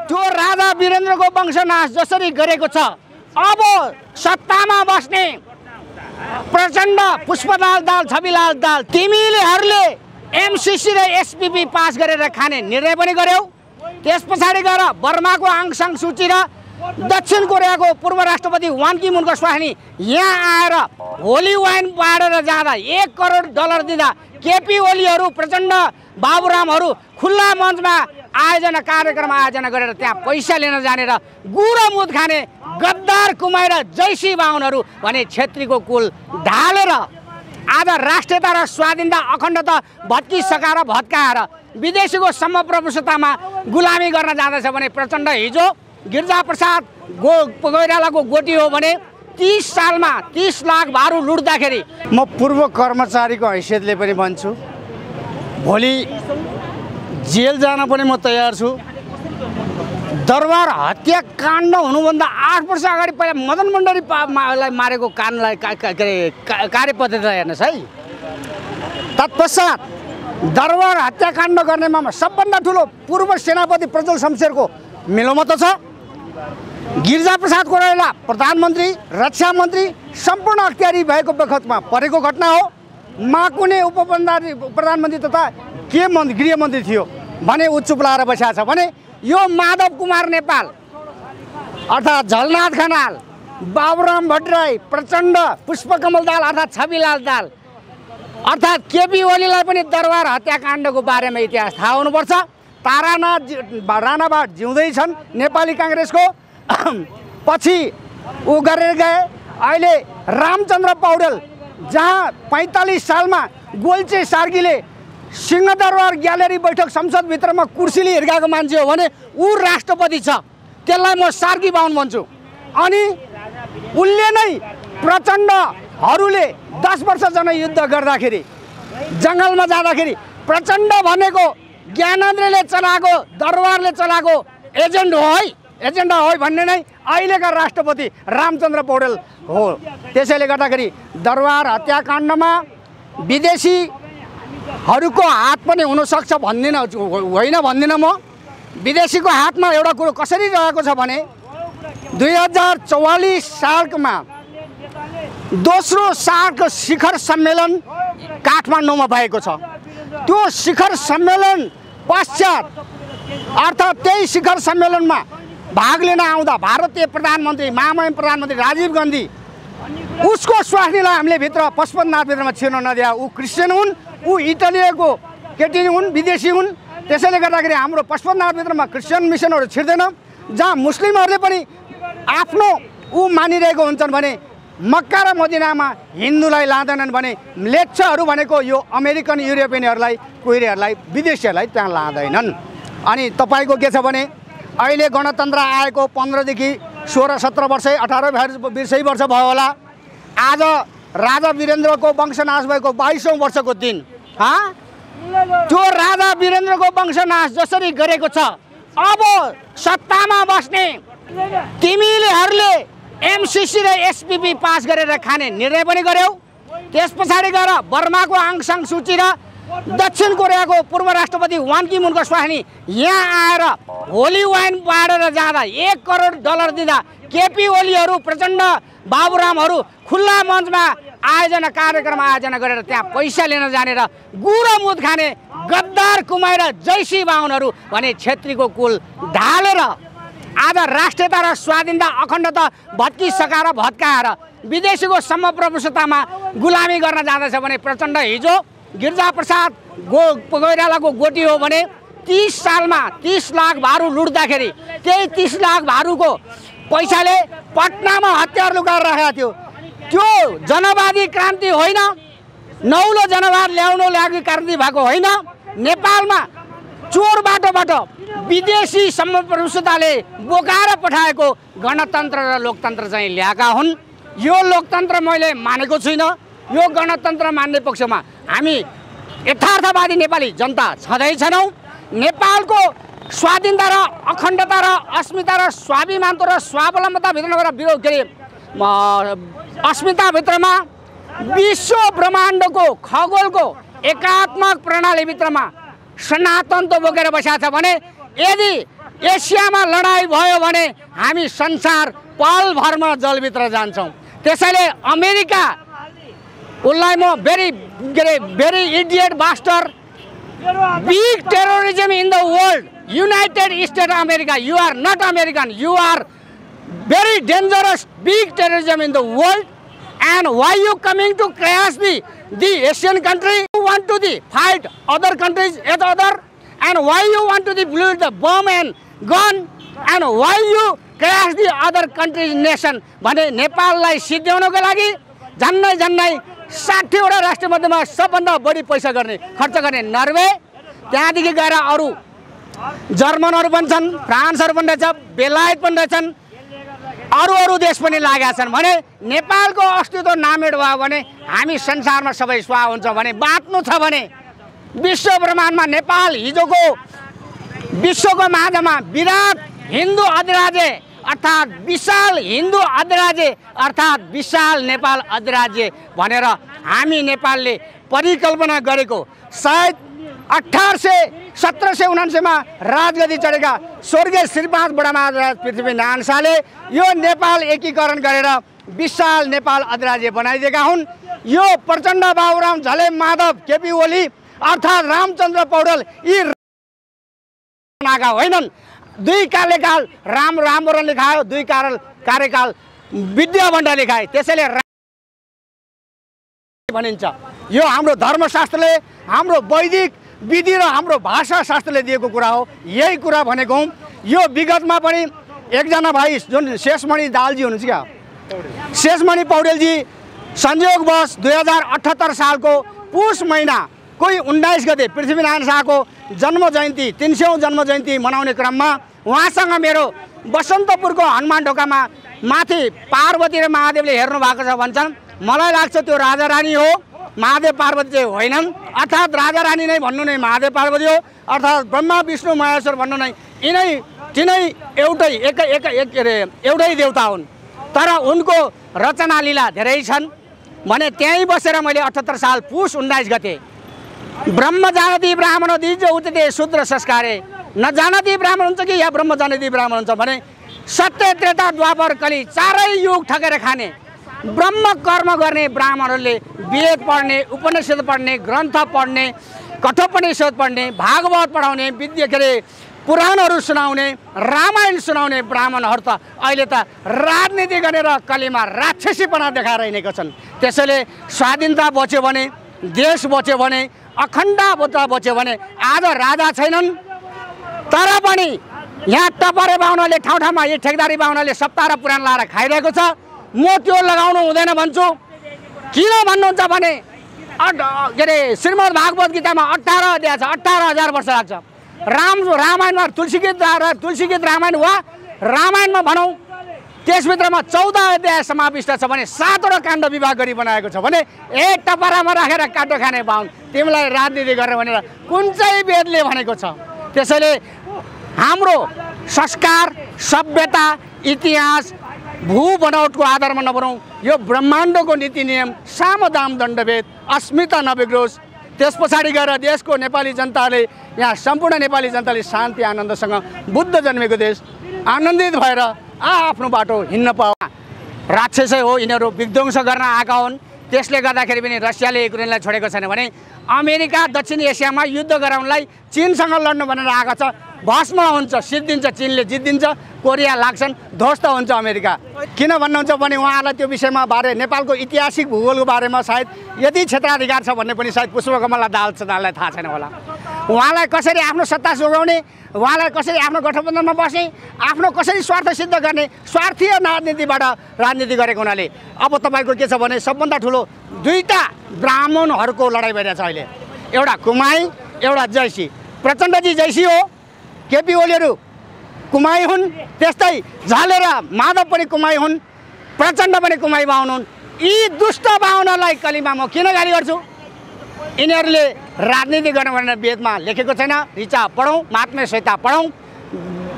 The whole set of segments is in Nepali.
त्यो राजा वीरेन्द्रको वंशनाश जसरी गरेको छ, अब सत्तामा बस्ने प्रचण्ड, पुष्पलाल दाहाल, छविलाल दाहाल तिमीहरूले एमसीसी र एसपीपी पास गरेर खाने निर्णय पनि गर्यौ। त्यस पछाडि गएर बर्माको आङ सान सुची र दक्षिण कोरियाको पूर्व राष्ट्रपति वान की मुनको स्वास्नी यहाँ आएर होली वाइन बाँडेर जाँदा 1 करोड डलर दिँदा केपी ओलीहरू, प्रचण्ड, बाबुरामहरू खुल्ला मञ्चमा कार्यक्रम आयोजना गरेर त्यहाँ पैसा लिन जाने र गुरो मुद खाने गद्दार कुमाई र जैसी बाहुनहरू भने छेत्रीको कुल ढालेर आज राष्ट्रियता र स्वाधीनता अखण्डता भत्किसकाएर भत्काएर विदेशीको समप्रभुसत्तामा गुलामी गर्न जाँदैछ भने प्रचण्ड हिजो गिरिजाप्रसाद कोइरालाको गोटी हो भने 30 सालमा 30 लाख भारु लुट्दाखेरि म पूर्व कर्मचारीको हैसियतले पनि भन्छु, भोलि जेल जान पनि म तयार छु। दरबार हत्याकाण्ड हुनुभन्दा 8 वर्ष अगाडि पहिला मदन भण्डारीलाई मारेको काण्डलाई कार्यपद्धति हेर्नुहोस् है। तत्पश्चात दरबार हत्याकाण्ड गर्नेमा सबभन्दा ठुलो पूर्व सेनापति प्रज्वल शमशेरको मिलोमतो छ। गिरिजाप्रसाद कोइराला प्रधानमन्त्री, रक्षा मन्त्री सम्पूर्ण अख्तियारी भएको बखतमा परेको घटना हो। माकुने प्रधानमन्त्री तथा गृहमन्त्री थियो भने ऊ चुप लाएर बसेको छ भने यो माधव कुमार नेपाल अर्थात् झलनाथ खनाल, बाबुराम भट्टराई, प्रचण्ड, पुष्पकमल दाहाल अर्थात् छविलाल दाहाल अर्थात् केपी ओलीलाई पनि दरबार हत्याकाण्डको बारेमा इतिहास थाहा हुनुपर्छ। राणाबाट जिउँदै छन् नेपाली काङ्ग्रेसको, पछि ऊ गरेर गए। अहिले रामचन्द्र पौडेल जहाँ 45 सालमा गोल्चे सार्कीले सिंहदरबार ग्यालेरी बैठक संसदभित्रमा कुर्सीले हिर्काएको मान्छे हो भने ऊ राष्ट्रपति छ, त्यसलाई म सार्की बाहुन भन्छु। अनि उसले नै प्रचण्डहरूले 10 वर्ष जनयुद्ध गर्दाखेरि जङ्गलमा जाँदाखेरि प्रचण्ड भनेको ज्ञानेन्द्रले चलाएको, दरबारले चलाएको एजेन्डा हो भन्ने नै अहिलेका राष्ट्रपति रामचन्द्र पौडेल हो। त्यसैले गर्दाखेरि दरबार हत्याकाण्डमा विदेशीहरूको हात पनि हुनसक्छ होइन भन्दिनँ म। विदेशीको हातमा एउटा कुरो कसरी रहेको छ भने 2044 सालमा दोस्रो सार्क शिखर सम्मेलन काठमाडौँमा भएको छ। त्यो शिखर सम्मेलन पश्चात अर्थात् त्यही शिखर सम्मेलनमा भाग लिन आउँदा भारतीय प्रधानमन्त्री, महामहिम प्रधानमन्त्री राजीव गान्धी, उसको स्वास्नीलाई हामीले भित्र पशुपतिनाथभित्रमा छिर्न नदिए। ऊ क्रिस्चियन हुन्, ऊ इटालियाको केटी हुन्, विदेशी हुन्। त्यसैले गर्दाखेरि हाम्रो पशुपतिनाथभित्रमा क्रिस्चियन मिसनहरू छिर्दैन। जहाँ मुस्लिमहरूले पनि आफ्नो मानिरहेको हुन्छन् भने मक्का र मदिनामा हिन्दूलाई लाँदैनन् भने लेप्चाहरू भनेको यो अमेरिकन, युरोपियनहरूलाई, कोरियाहरूलाई, विदेशीहरूलाई त्यहाँ लाँदैनन्। अनि तपाईँको के छ भने अहिले गणतन्त्र आएको 15 देखि 16-17 वर्ष 18-20 वर्ष भयो होला। आज राजा वीरेन्द्रको वंशनाश भएको 22औं वर्षको दिन। त्यो राजा वीरेन्द्रको वंशनाश जसरी गरेको छ, अब सत्तामा बस्ने तिमीहरूले एमसीसी र एसपीपी पास गरेर खाने निर्णय पनि गर्यौ। त्यस पछाडि गएर बर्माको आङ सान सुची र दक्षिण कोरियाको पूर्व राष्ट्रपति वान की मुनको स्वास्नी यहाँ आएर होली वाइन बाँडेर जाँदा 1 करोड डलर दिँदा केपी ओलीहरू, प्रचण्ड, बाबुरामहरू खुल्ला मञ्चमा कार्यक्रम आयोजना गरेर त्यहाँ पैसा लिन जाने र गुरो मुद खाने गद्दार कुमाई र जैसी बाहुनहरू भने छेत्रीको कुल ढालेर आज राष्ट्रियता र स्वाधीनता अखण्डता भत्किसकाएर भत्काएर विदेशीको समप्रभुसत्तामा गुलामी गर्न जाँदैछ भने प्रचण्ड हिजो गिरिजाप्रसाद कोइरालाको गोटी हो भने 30 सालमा 30 लाख भारु लुट्दाखेरि त्यही 30 लाख भारुको पैसाले पटनामा हतियार लुकाएर राखेको थियो। त्यो जनवादी क्रान्ति होइन, नौलो जनवाद ल्याउनु लागि क्रान्ति भएको होइन। नेपालमा चोर बाटोबाट विदेशी समप्रभुसत्ताले बोकाएर पठाएको गणतन्त्र र लोकतन्त्र चाहिँ ल्याएका हुन्। यो लोकतन्त्र मैले मानेको छुइनँ। यो गणतन्त्र मान्ने पक्षमा हामी यथार्थवादी नेपाली जनता छँदैछौँ। नेपालको स्वाधीनता र अखण्डता र अस्मिता र स्वाभिमान र स्वावलम्बता अस्मिताभित्रमा विश्व ब्रह्माण्डको खगोलको एकात्मक प्रणालीभित्रमा सनातन त बोकेर बसेको छ भने यदि एसियामा लडाई भयो भने हामी संसार पलभरमा जलभित्र जान्छौँ। त्यसैले अमेरिका उसलाई म very idiot bastard big terrorism in the world United States of America, you are not American, you are very dangerous big terrorism in the world. And why you coming to crash the Asian country? You want to fight other countries as other, and why you want to blow the bomb and gun, and why you crash the other countries nation? भने नेपाललाई सिद्ध्याउनको लागि झन्नै 60 वटा राष्ट्र मध्येमा सबभन्दा बढी पैसा गर्ने खर्च गर्ने नर्वे, त्यहाँदेखि गएर अरू जर्मनहरु पनि छन्, फ्रान्सहरु पनि रहेछ, बेलायत पनि रहेछन्, अरू देश पनि लागेका छन्। भने नेपालको अस्तित्व नामेड भयो भने हामी संसारमा सबै स्वाहा हुन्छ। भने बाँच्नु छ भने विश्व ब्रह्माण्डमा नेपाल हिजोको विश्वको माझमा विराट हिन्दू अधिराज्य अर्थात् विशाल हिन्दू अधिराज्य अर्थात् विशाल नेपाल अधिराज्य भनेर हामी नेपालले परिकल्पना गरेको सायद 1779 मा राजगद्दी चढेका स्वर्गीय श्रीपाद बडा महाराज पृथ्वीनारायण शाहले यो नेपाल एकीकरण गरेर विशाल नेपाल अधिराज्य बनाइदिएका हुन्। यो प्रचण्ड बाबुराम झले माधव केपी ओली अर्थात् रामचन्द्र पौडेल यी नागा होइनन्। 2 कार्यकाल राम्रो लेखायो, 2 कार्यकाल विद्या भण्डार लेखाए, त्यसैले भनिन्छ। यो हाम्रो धर्मशास्त्रले, हाम्रो वैदिक विधि र हाम्रो भाषा शास्त्रले दिएको कुरा हो। यही कुरा भनेको हुँ। यो विगतमा पनि एकजना भाइ जुन शेषमणि दालजी हुनुहुन्छ क्या, शेषमणि पौडेलजी संयोगवश 2078 सालको पुष महिना कोही 19 गते पृथ्वीनारायण शाहको जन्म जयन्ती 300औं जन्म जयन्ती मनाउने क्रममा उहाँसँग मेरो बसन्तपुरको हनुमान ढोकामा माथि पार्वती र महादेवले हेर्नु भएको छ भन्छन्। मलाई लाग्छ त्यो राजा रानी हो, महादेव पार्वती चाहिँ होइनन्। अर्थात् राजा रानी नै भन्नु नै महादेव पार्वती हो, अर्थात् ब्रह्मा विष्णु महेश्वर भन्नु नै तिनै एउटै देवता हुन्। तर उनको रचना लीला धेरै छन्। भने त्यहीँ बसेर मैले 78 साल पुष 19 गते ब्रह्म जानती ब्राह्मण दिज उतते शूद्र संस्कारे न जानती ब्राह्मण हुन्छ कि या ब्रह्म जानती ब्राह्मण हुन्छ भने सत्य त्रेता द्वापर कली चारै युग ठगेर खाने ब्रह्म कर्म गर्ने ब्राह्मणहरूले वेद पढ्ने, उपनिषद पढ्ने, ग्रन्थ पढ्ने, कठोपनिषद पढ्ने, भागवत पढाउने, विद्या के अरे पुराणहरू सुनाउने, रामायण सुनाउने ब्राह्मणहरू त अहिले त राजनीति गरेर कलीमा राक्षसीपना देखाएर हिँडेका छन्। त्यसैले स्वाधीनता बच्यो भने, देश बच्यो भने, अखण्डता बच्यो भने आज राजा छैनन्। तर पनि यहाँ टपरे बाहुनाले ठाउँमा यी ठेकदारी बाहुनाले सप्ताह र पुराण लाएर खाइरहेको छ। म त्यो लगाउनु हुँदैन भन्छु। किन भन्नुहुन्छ भने के अरे श्रीमद् भागवत गीतामा 18 अध्याय छ, 18,000 वर्ष लाग्छ। रामायणमा तुलसी गीत रामायण वा रामायणमा भनौँ त्यसभित्रमा 14 अध्याय समाविष्ट छ भने 7 वटा काण्ड विभाग गरी बनाएको छ। भने एक टपरामा राखेर काटो खाने बाहुन तिमीलाई राजनीति गरेर भनेर कुन चाहिँ वेदले भनेको छ। त्यसैले हाम्रो संस्कार, सभ्यता, इतिहास भू बनावटको आधारमा नबनाऊ। यो ब्रह्माण्डको नीति नियम साम दाम दण्डभेद अस्मिता नबिग्रोस्। त्यस पछाडि गएर देशको नेपाली जनताले, यहाँ सम्पूर्ण नेपाली जनताले शान्ति आनन्दसँग बुद्ध जन्मेको देश आनन्दित भएर आफ्नो बाटो हिँड्न पाऊ। राक्षसै हो यिनीहरू, विध्वंस गर्न आएका हुन्। त्यसले गर्दाखेरि पनि रसियाले युक्रेनलाई छोडेको छैन भने अमेरिका दक्षिण एसियामा युद्ध गराउनलाई चीनसँग लड्नु भनेर आएको छ। भस्म हुन्छ, सिद्धिन्छ, चीनले जित्दिन्छ, कोरिया लाग्छन्, ध्वस्त हुन्छ अमेरिका। किन भन्नुहुन्छ भने उहाँलाई त्यो विषयमा बारे नेपालको ऐतिहासिक भूगोलको बारेमा सायद यदि क्षेत्राधिकार छ भन्ने पनि सायद पुष्पकमल दाहाललाई थाहा छैन होला। उहाँलाई कसरी आफ्नो सत्ता जोगाउने, उहाँलाई कसरी आफ्नो गठबन्धनमा बस्ने, आफ्नो कसरी स्वार्थ सिद्ध गर्ने, स्वार्थीय राजनीतिबाट राजनीति गरेको हुनाले अब तपाईँको के छ भने सबभन्दा ठुलो 2टा ब्राह्मणहरूको लडाइँ भइरहेछ अहिले। एउटा कुमाई, एउटा जैसी। प्रचण्डजी जैसी हो, केपी ओलीहरू कुमाई हुन्, त्यस्तै झले र माधव पनि कुमाई हुन्, प्रचण्ड पनि कुमाई बाहुन हुन्। यी दुष्ट बाहुनलाई कलीमा म किन गाली गर्छु? यिनीहरूले राजनीति गर्न भनेर वेदमा लेखेको छैन। ऋचा पढौँ, महात्म्य संहिता पढौँ,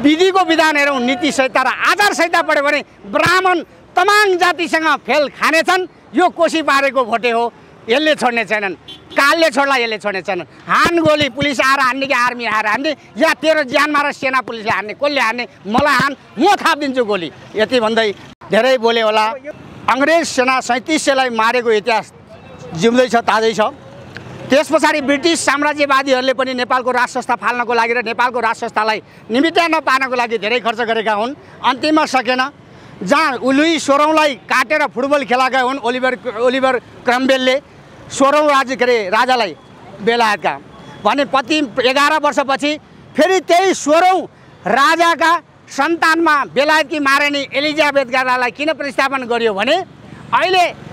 विधिको विधान हेरौँ, नीति संहिता र आचार संहिता पढ्यो भने ब्राह्मण तमाम जातिसँग फेल खानेछन्। यो कोशी पारेको भोटे हो। यसले छोड्ने छैनन्, कालले छोड्ला यसले छोड्ने छैनन्। हान गोली, पुलिस आएर हान्ने कि आर्मी आएर हान्ने, या तेरो ज्यान मार सेना पुलिसले हान्ने, कसले हान्ने, मलाई हान, म थापिदिन्छु गोली। यति भन्दै धेरै बोले होला। अङ्ग्रेज सेना 3700लाई मारेको इतिहास जिउँदै छ, ताजै छ। त्यस पछाडि ब्रिटिस साम्राज्यवादीहरूले पनि नेपालको राज संस्था फाल्नको लागि र नेपालको राज संस्थालाई निमित्यान पार्नको लागि धेरै खर्च गरेका हुन्। अन्तिममा सकेन। जहाँ लुई 16औँलाई काटेर फुटबल खेलाएका हुन् ओलिभर क्रम्बेलले 16औँ राजालाई बेलायतका भने 11 वर्षपछि फेरि त्यही 16औँ राजाका सन्तानमा बेलायतकी महारानी एलिजाबेथ गार्डालाई किन प्रतिस्थापन गरियो भने अहिले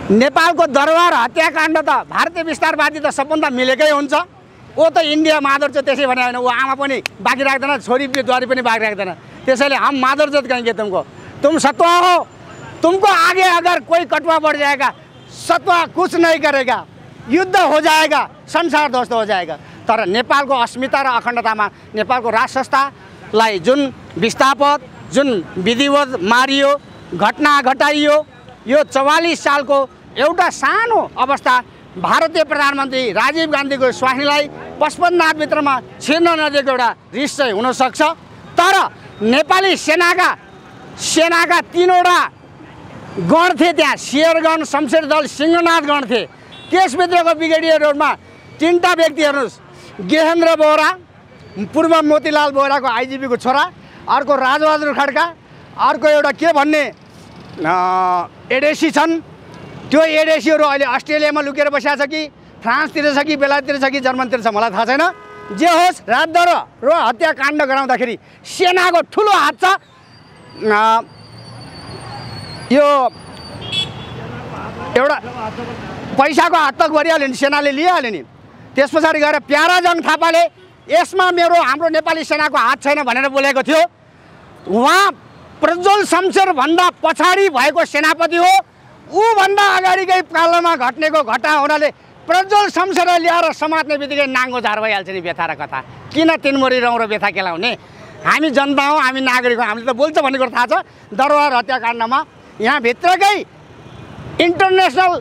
नेपालको दरबार हत्याकाण्ड त भारतीय विस्तारवादी त सबभन्दा मिलेकै हुन्छ। ओ त इन्डिया मादर चाहिँ त्यसै भने होइन, ऊ आमा पनि बाँकी राख्दैन, छोरी बुहारी पनि बाँकी राख्दैन। त्यसैले हम मादर जात कहेंगे तुमको, तुम सतवा हो, तुमको आगे अगर कोई कटवा बढ़ जाएगा सतवा कुछ नहीं करेगा, युद्ध हो जाएगा, संसार ध्वस्त हो जाएगा। तर नेपालको अस्मिता र अखण्डतामा नेपालको राज संस्थालाई जुन विस्थापित, जुन विधिवत मारियो, घटना घटाइयो, यो 44 सालको एउटा सानो अवस्था भारतीय प्रधानमन्त्री राजीव गान्धीको स्वास्नीलाई 55 नाथभित्रमा छिर्न नदिएको एउटा रिस चाहिँ हुनसक्छ। तर नेपाली सेनाका 3वटा गण थिए, त्यहाँ शेरगण, शमशेर दल, सिंहनाथ गण थिए। त्यसभित्रको ब्रिगेडियर रोडमा 3टा व्यक्ति हेर्नुहोस्, गेहेन्द्र बोहरा, पूर्व मोतीलाल बोहराको आइजिपीको छोरा, अर्को राजबहादुर खड्का, अर्को एउटा के भन्ने एडेसी छन्। त्यो एडेसीहरू अहिले अस्ट्रेलियामा लुकेर बसेको छ कि फ्रान्सतिर छ कि बेलायततिर छ कि जर्मनतिर छ, मलाई थाहा छैन। जे होस्, रातदर र हत्याकाण्ड गराउँदाखेरि सेनाको ठुलो हात छ। यो एउटा पैसाको हात तक गरिहाल्यो नि, सेनाले लिइहाल्यो नि। त्यस पछाडि गएर प्याराजङ थापाले यसमा हाम्रो नेपाली सेनाको हात छैन भनेर बोलेको थियो। उहाँ प्रज्वल शमशेर भन्दा पछाडि भएको सेनापति हो। ऊभन्दा अगाडिकै कालमा घट्नेको घटना हुनाले प्रज्वल शमशेरलाई ल्याएर समात्ने बित्तिकै नाङ्गो झार भइहाल्छ नि बेथा र कथा। किन तिनमोरी रौँ र बेथा केलाउने? हामी जनता हौँ, हामी नागरिक हौँ, हामीले त बोल्छ भन्ने कुरो थाहा छ। दरबार हत्याकाण्डमा यहाँ भित्रकै international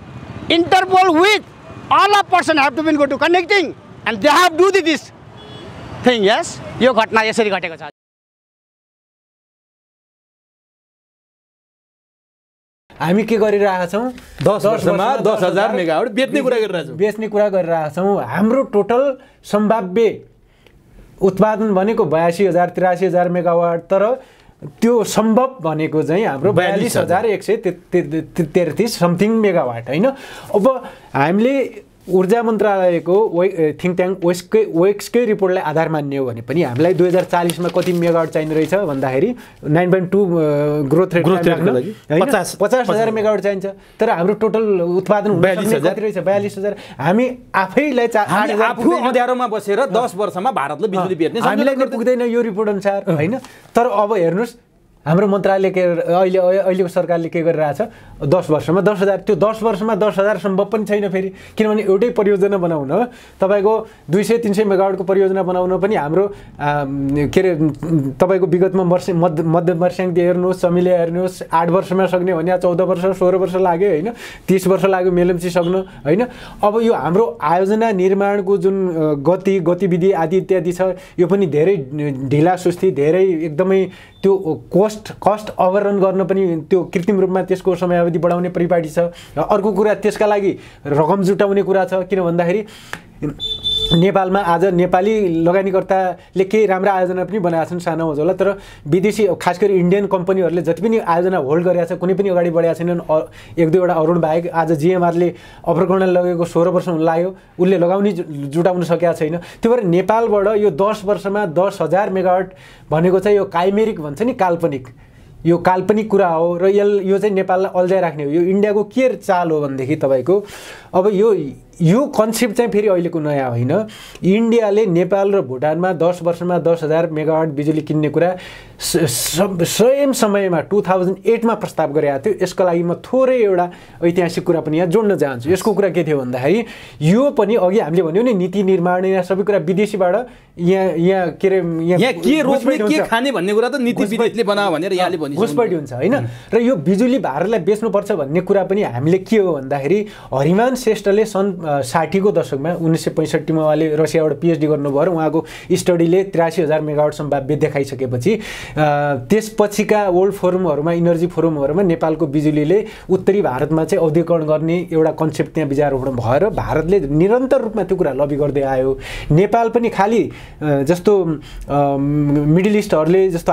Interpol with all a person have to be go to connecting and they have do this thing. Yes, यो घटना यसरी घटेको छ। हामी के गरिरहेका छौं? 10 वर्षमा 10,000 मेगावाट बेच्ने कुरा गरिरहेका छौं। हाम्रो टोटल सम्भाव्य उत्पादन भनेको 82,000 83,000 मेगावाट, तर त्यो सम्भव भनेको चाहिँ हाम्रो 42,133 समथिङ मेगावाट हैन। अब हामीले ऊर्जा मन्त्रालयको थिङ्क ट्याङ्क वेक्सकै रिपोर्टलाई आधार मान्ने हो भने पनि हामीलाई 2040 मा कति मेगावाट चाहिने रहेछ भन्दाखेरि 9.2 ग्रोथ रेट 50,000 मेगावाट चाहिन्छ। तर हाम्रो टोटल उत्पादन कति रहेछ? 42,000। हामी आफैलाई आफू अँध्यारोमा बसेर 10 वर्षमा भारतले बिजुली बेच्ने हामीलाई पुग्दैन यो रिपोर्ट अनुसार हैन। तर अब हेर्नुस्, हाम्रो मन्त्रालय अहिलेको सरकारले के गरिरहेछ? 10 वर्षमा 10,000। त्यो 10 वर्षमा 10,000 सम्भव पनि छैन फेरि, किनभने एउटै परियोजना बनाउन तपाईको 200-300 मेगावाटको परियोजना बनाउन पनि हाम्रो के रे तपाईको विगतमा मध्य वर्षाङ्क हेर्नुहोस्, समिले हेर्नुहोस्, 8 वर्षमा सक्ने भने 14 वर्ष 16 वर्ष लाग्यो हैन, 30 वर्ष लाग्यो मेलम्ची सक्न हैन। अब यो हाम्रो आयोजना निर्माणको जुन गतिविधि आदि इत्यादि छ, यो पनि धेरै ढिला सुस्ती, धेरै एकदमै त्यो कस्ट ओभररन गर्न पनि त्यो कृत्रिम रूपमा त्यसको समयावधि बढाउने परिपाटी छ। अर्को कुरा, त्यसका लागि रकम जुटाउने कुरा छ। किन भन्दाखेरि नेपालमा आज नेपाली लगानीकर्ताले केही राम्रा आयोजना पनि बनाएका छन्, सानो होला, तर विदेशी खास गरी इन्डियन कम्पनीहरूले जति पनि आयोजना होल्ड गरेका छ कुनै पनि अगाडि बढेका छैनन्। 1-2 वटा अरुण बाहेक आज जिएमआरले अप्रकरण लगेको 16 वर्ष हुन लाग्यो, उसले लगाउने जुटाउन सकेका छैन। त्यो भएर नेपालबाट यो 10 वर्षमा 10,000 मेगावाट भनेको चाहिँ यो काइमेरिक भन्छ नि, काल्पनिक, यो काल्पनिक कुरा हो र यो चाहिँ नेपाललाई अल्झाइ राख्ने हो। यो इन्डियाको के चाल हो भनेदेखि तपाईको अब यो यो कन्सेप्ट चाहिँ फेरि अहिलेको नयाँ होइन। इन्डियाले नेपाल र भुटानमा 10 वर्षमा 10,000 मेगावाट बिजुली किन्ने कुरा स्वयं समयमा 2008मा प्रस्ताव गरेको थियो। यसको लागि म थोरै एउटा ऐतिहासिक कुरा पनि यहाँ जोड्न चाहन्छु। यसको कुरा के थियो भन्दाखेरि यो पनि अघि हामीले भन्यौँ नि नीति निर्माण या सबै कुरा विदेशीबाट यहाँ के अरे यहाँ के रोक्ने के खाने भन्ने कुरा त नीति विदेशले बनायो भनेर यहाँले भनिन्छ घुसपैठ हुन्छ होइन। र यो बिजुली भारतलाई बेच्नुपर्छ भन्ने कुरा पनि हामीले के हो भन्दाखेरि हरिमान श्रेष्ठले सन् 60को दशकमा 1965मा उहाँले रसियाबाट पिएचडी गर्नुभयो र उहाँको स्टडीले 83,000 मेगावाट सम्भाव्य देखाइसकेपछि त्यसपछिका वर्ल्ड फोरमहरूमा इनर्जी फोरमहरूमा नेपालको बिजुलीले उत्तरी भारतमा चाहिँ औद्योगिकरण गर्ने एउटा कन्सेप्ट त्यहाँ विचारोपण भएर भारतले निरन्तर रूपमा त्यो कुरा लबी गर्दै आयो। नेपाल पनि खालि जस्तो मिडल इस्टहरूले जस्तो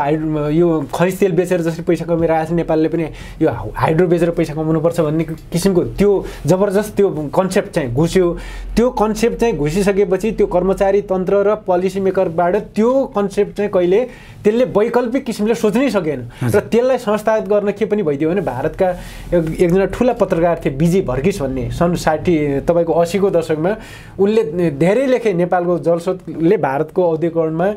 यो खनिज तेल बेचेर जसरी पैसा कमाएर आएको छ नेपालले पनि यो हाइड्रो बेचेर पैसा कमाउनुपर्छ भन्ने किसिमको त्यो जबरजस्त त्यो कन्सेप्ट चाहिँ घुस्यो। त्यो कन्सेप्ट चाहिँ घुसिसकेपछि त्यो कर्मचारी तन्त्र र पोलिसी मेकरबाट त्यो कन्सेप्ट चाहिँ कहिले त्यसले वैकल्पिक किसिमले सोच्नै सकेन र त्यसलाई संस्थागत गर्न के पनि भइदियो भने भारतका एकजना ठुला पत्रकार थिए बिजी भर्गिस भन्ने सन् 60 तपाईँको 80को दशकमा उनले धेरै लेखे नेपालको जलस्रोतले भारतको औद्योगिकरणमा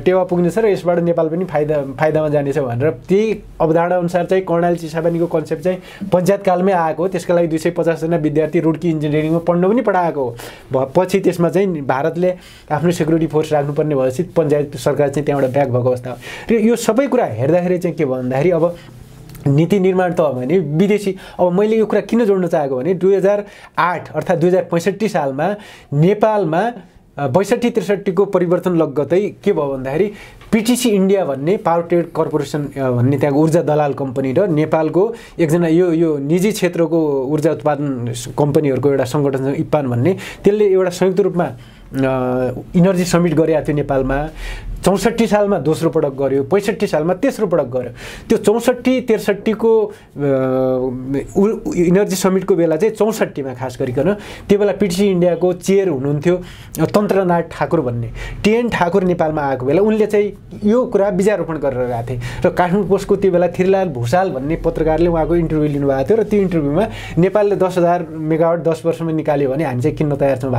टेवा पुग्नेछ र यसबाट नेपाल पनि फाइदामा जानेछ भनेर त्यही अवधारणा अनुसार चाहिँ कर्णाली चिसापानीको कन्सेप्ट चाहिँ पञ्चायतकालमै आएको हो। त्यसका लागि 250 जना विद्यार्थी रुड्की इन्जिनियरिङमा पढ्न पनि पढाएको हो। पछि त्यसमा चाहिँ भारतले आफ्नो सेक्युरिटी फोर्स राख्नुपर्ने भएपछि पञ्चायत सरकार चाहिँ त्यहाँबाट ब्याक भएको अवस्था हो। र यो सबै कुरा हेर्दाखेरि चाहिँ के भन्दाखेरि अब नीति निर्माण त हो भने विदेशी। अब मैले यो कुरा किन जोड्न चाहेको भने 2008 अर्थात् 2065 सालमा नेपालमा 62-63 को परिवर्तन लगत्तै के भयो भन्दाखेरि पिटिसी इन्डिया भन्ने पावर ट्रेड कर्पोरेसन भन्ने त्यहाँको ऊर्जा दलाल कम्पनी र नेपालको एकजना यो निजी क्षेत्रको ऊर्जा उत्पादन कम्पनीहरूको एउटा सङ्गठन छ इप्पान भन्ने, त्यसले एउटा संयुक्त रूपमा इनर्जी समिट गरेको थियो नेपालमा। 64 सालमा दोस्रो पटक गर्यो, 65 सालमा तेस्रो पटक गर्यो। त्यो 64-63 को इनर्जी समिटको बेला चाहिँ 64मा खास गरिकन त्यो बेला पिटिसी इन्डियाको चेयर हुनुहुन्थ्यो तन्त्रनाथ ठाकुर भन्ने। टिएन ठाकुर नेपालमा आएको बेला उनले चाहिँ यो कुरा विचारोपण गरेर गएको थिए र काठमाडौँ पोस्टको त्यो बेला थिरलाल भुषाल भन्ने पत्रकारले उहाँको इन्टरभ्यू लिनुभएको थियो र त्यो इन्टरभ्यूमा नेपालले 10,000 मेगावाट 10 वर्षमा निकाल्यो भने हामी चाहिँ किन्न तयार छौँ,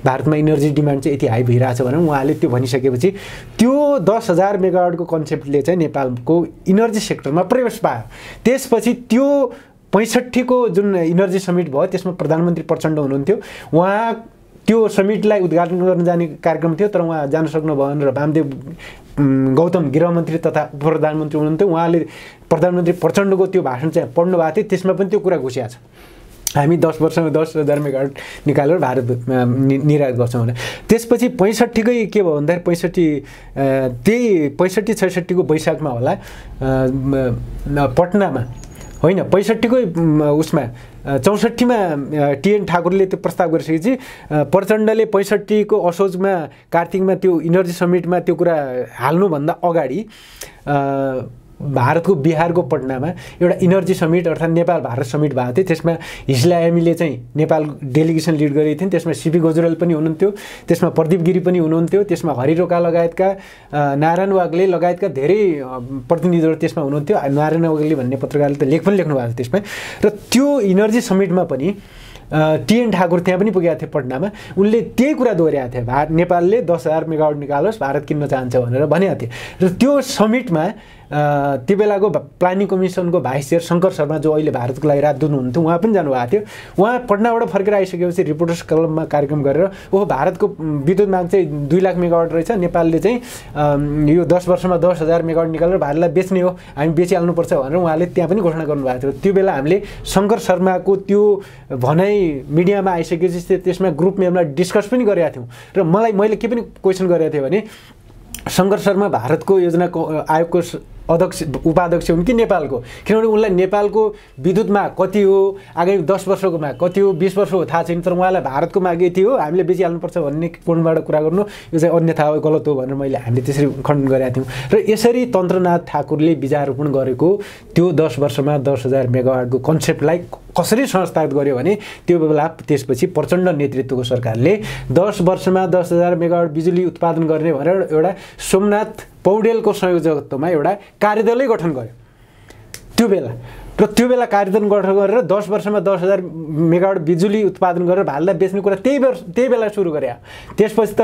भारतमा इनर्जी डिमान्ड चाहिँ यति हाई भइरहेछ भनेर उहाँले त्यो भनिसकेपछि त्यो 10,000 मेगावाटको कन्सेप्टले चाहिँ नेपालको इनर्जी सेक्टरमा प्रवेश पायो। त्यसपछि त्यो 65 को जुन इनर्जी समिट भयो त्यसमा प्रधानमन्त्री प्रचण्ड हुनुहुन्थ्यो। उहाँ त्यो समिटलाई उद्घाटन गर्न जाने कार्यक्रम थियो तर उहाँ जान सक्नु भएन र वामदेव गौतम गृहमन्त्री तथा प्रधानमन्त्री हुनुहुन्थ्यो। उहाँले प्रधानमन्त्री प्रचण्डको त्यो भाषण चाहिँ पढ्नु भएको थियो, त्यसमा पनि त्यो कुरा घुसिएको छ हामी 10 वर्षमा 10,000 मेगावाट निकालेर भारतमा निर्यात गर्छौँ भने। त्यसपछि 65कै के भयो भन्दाखेरि त्यही 65-66 को वैशाखमा होला पटनामा होइन 65कै उसमा 64मा टिएन ठाकुरले त्यो प्रस्ताव गरिसकेपछि प्रचण्डले 65 को असोजमा कार्तिकमा त्यो इनर्जी समिटमा त्यो कुरा हाल्नुभन्दा अगाडि भारतको बिहारको पटनामा एउटा इनर्जी समिट अर्थात् नेपाल भारत समिट भएको थियो। त्यसमा हिस्ला एमीले चाहिँ नेपाल डेलिगेसन लिड गरेकी थिइन्। त्यसमा सीपी गजुरेल पनि हुनुहुन्थ्यो, त्यसमा प्रदीप गिरी पनि हुनुहुन्थ्यो, त्यसमा हरि रोका लगायतका नारायण वाग्ले लगायतका धेरै प्रतिनिधिहरू त्यसमा हुनुहुन्थ्यो। नारायण वाग्ले भन्ने पत्रकारले त लेख पनि लेख्नु भएको थियो त्यसमा। र त्यो इनर्जी समिटमा पनि टिएन ठाकुर त्यहाँ पनि पुगेका थिए पटनामा। उनले त्यही कुरा दोहोऱ्याएको थिए नेपालले 10,000 मेगावाट निकालोस् भारत किन्न चाहन्छ भनेर भनेका थिए। र त्यो समिटमा त्यो बेलाको प्लानिङ कमिसनको भाइस चेयर शङ्कर शर्मा जो अहिले भारतको लागि राजदूत हुनुहुन्थ्यो उहाँ पनि जानुभएको थियो। उहाँ पटनाबाट फर्केर आइसकेपछि रिपोर्टर्स क्लबमा कार्यक्रम गरेर ओहो भारतको विद्युत माग चाहिँ 2 लाख मेगावाट रहेछ, नेपालले चाहिँ यो 10 वर्षमा 10,000 मेगावाट निकालेर भारतलाई बेच्ने हो, हामी बेचिहाल्नुपर्छ भनेर उहाँले त्यहाँ पनि घोषणा गर्नुभएको थियो। त्यो बेला हामीले शङ्कर शर्माको त्यो भनाइ मिडियामा आइसकेपछि त्यसमा ग्रुप मेम्बरलाई डिस्कस पनि गरेका थियौँ र मैले के पनि क्वेसन गरेको थिएँ भने शङ्कर शर्मा भारतको योजना आयोगको उपाध्यक्ष हुन् कि नेपालको, किनभने उनलाई नेपालको विद्युत माग कति हो, आगामी 10 वर्षको माग कति हो, 20 वर्ष हो थाहा छैन, तर उहाँलाई भारतको माग यति हो, हामीले बेचिहाल्नुपर्छ भन्ने कोणबाट कुरा गर्नु यो चाहिँ अन्यथा हो, गलत हो भनेर हामीले त्यसरी खण्डन गरेका थियौँ। र यसरी तन्त्रनाथ ठाकुरले विचारोपण गरेको त्यो 10 वर्षमा 10,000 मेगावाटको कन्सेप्टलाई कसरी संस्थागत गर्यो भने त्यो बेला त्यसपछि प्रचण्ड नेतृत्वको सरकारले 10 वर्षमा 10,000 मेगावाट बिजुली उत्पादन गर्ने भनेर एउटा सोमनाथ पौडेलको संयोजकत्वमा एउटा कार्यदलै गठन गर्यो। त्यो बेला कार्यक्रम गरेर 10 वर्षमा 10,000 मेगावाट बिजुली उत्पादन गरेर भारतलाई बेच्ने कुरा त्यही बेला सुरु गरे। त्यसपछि त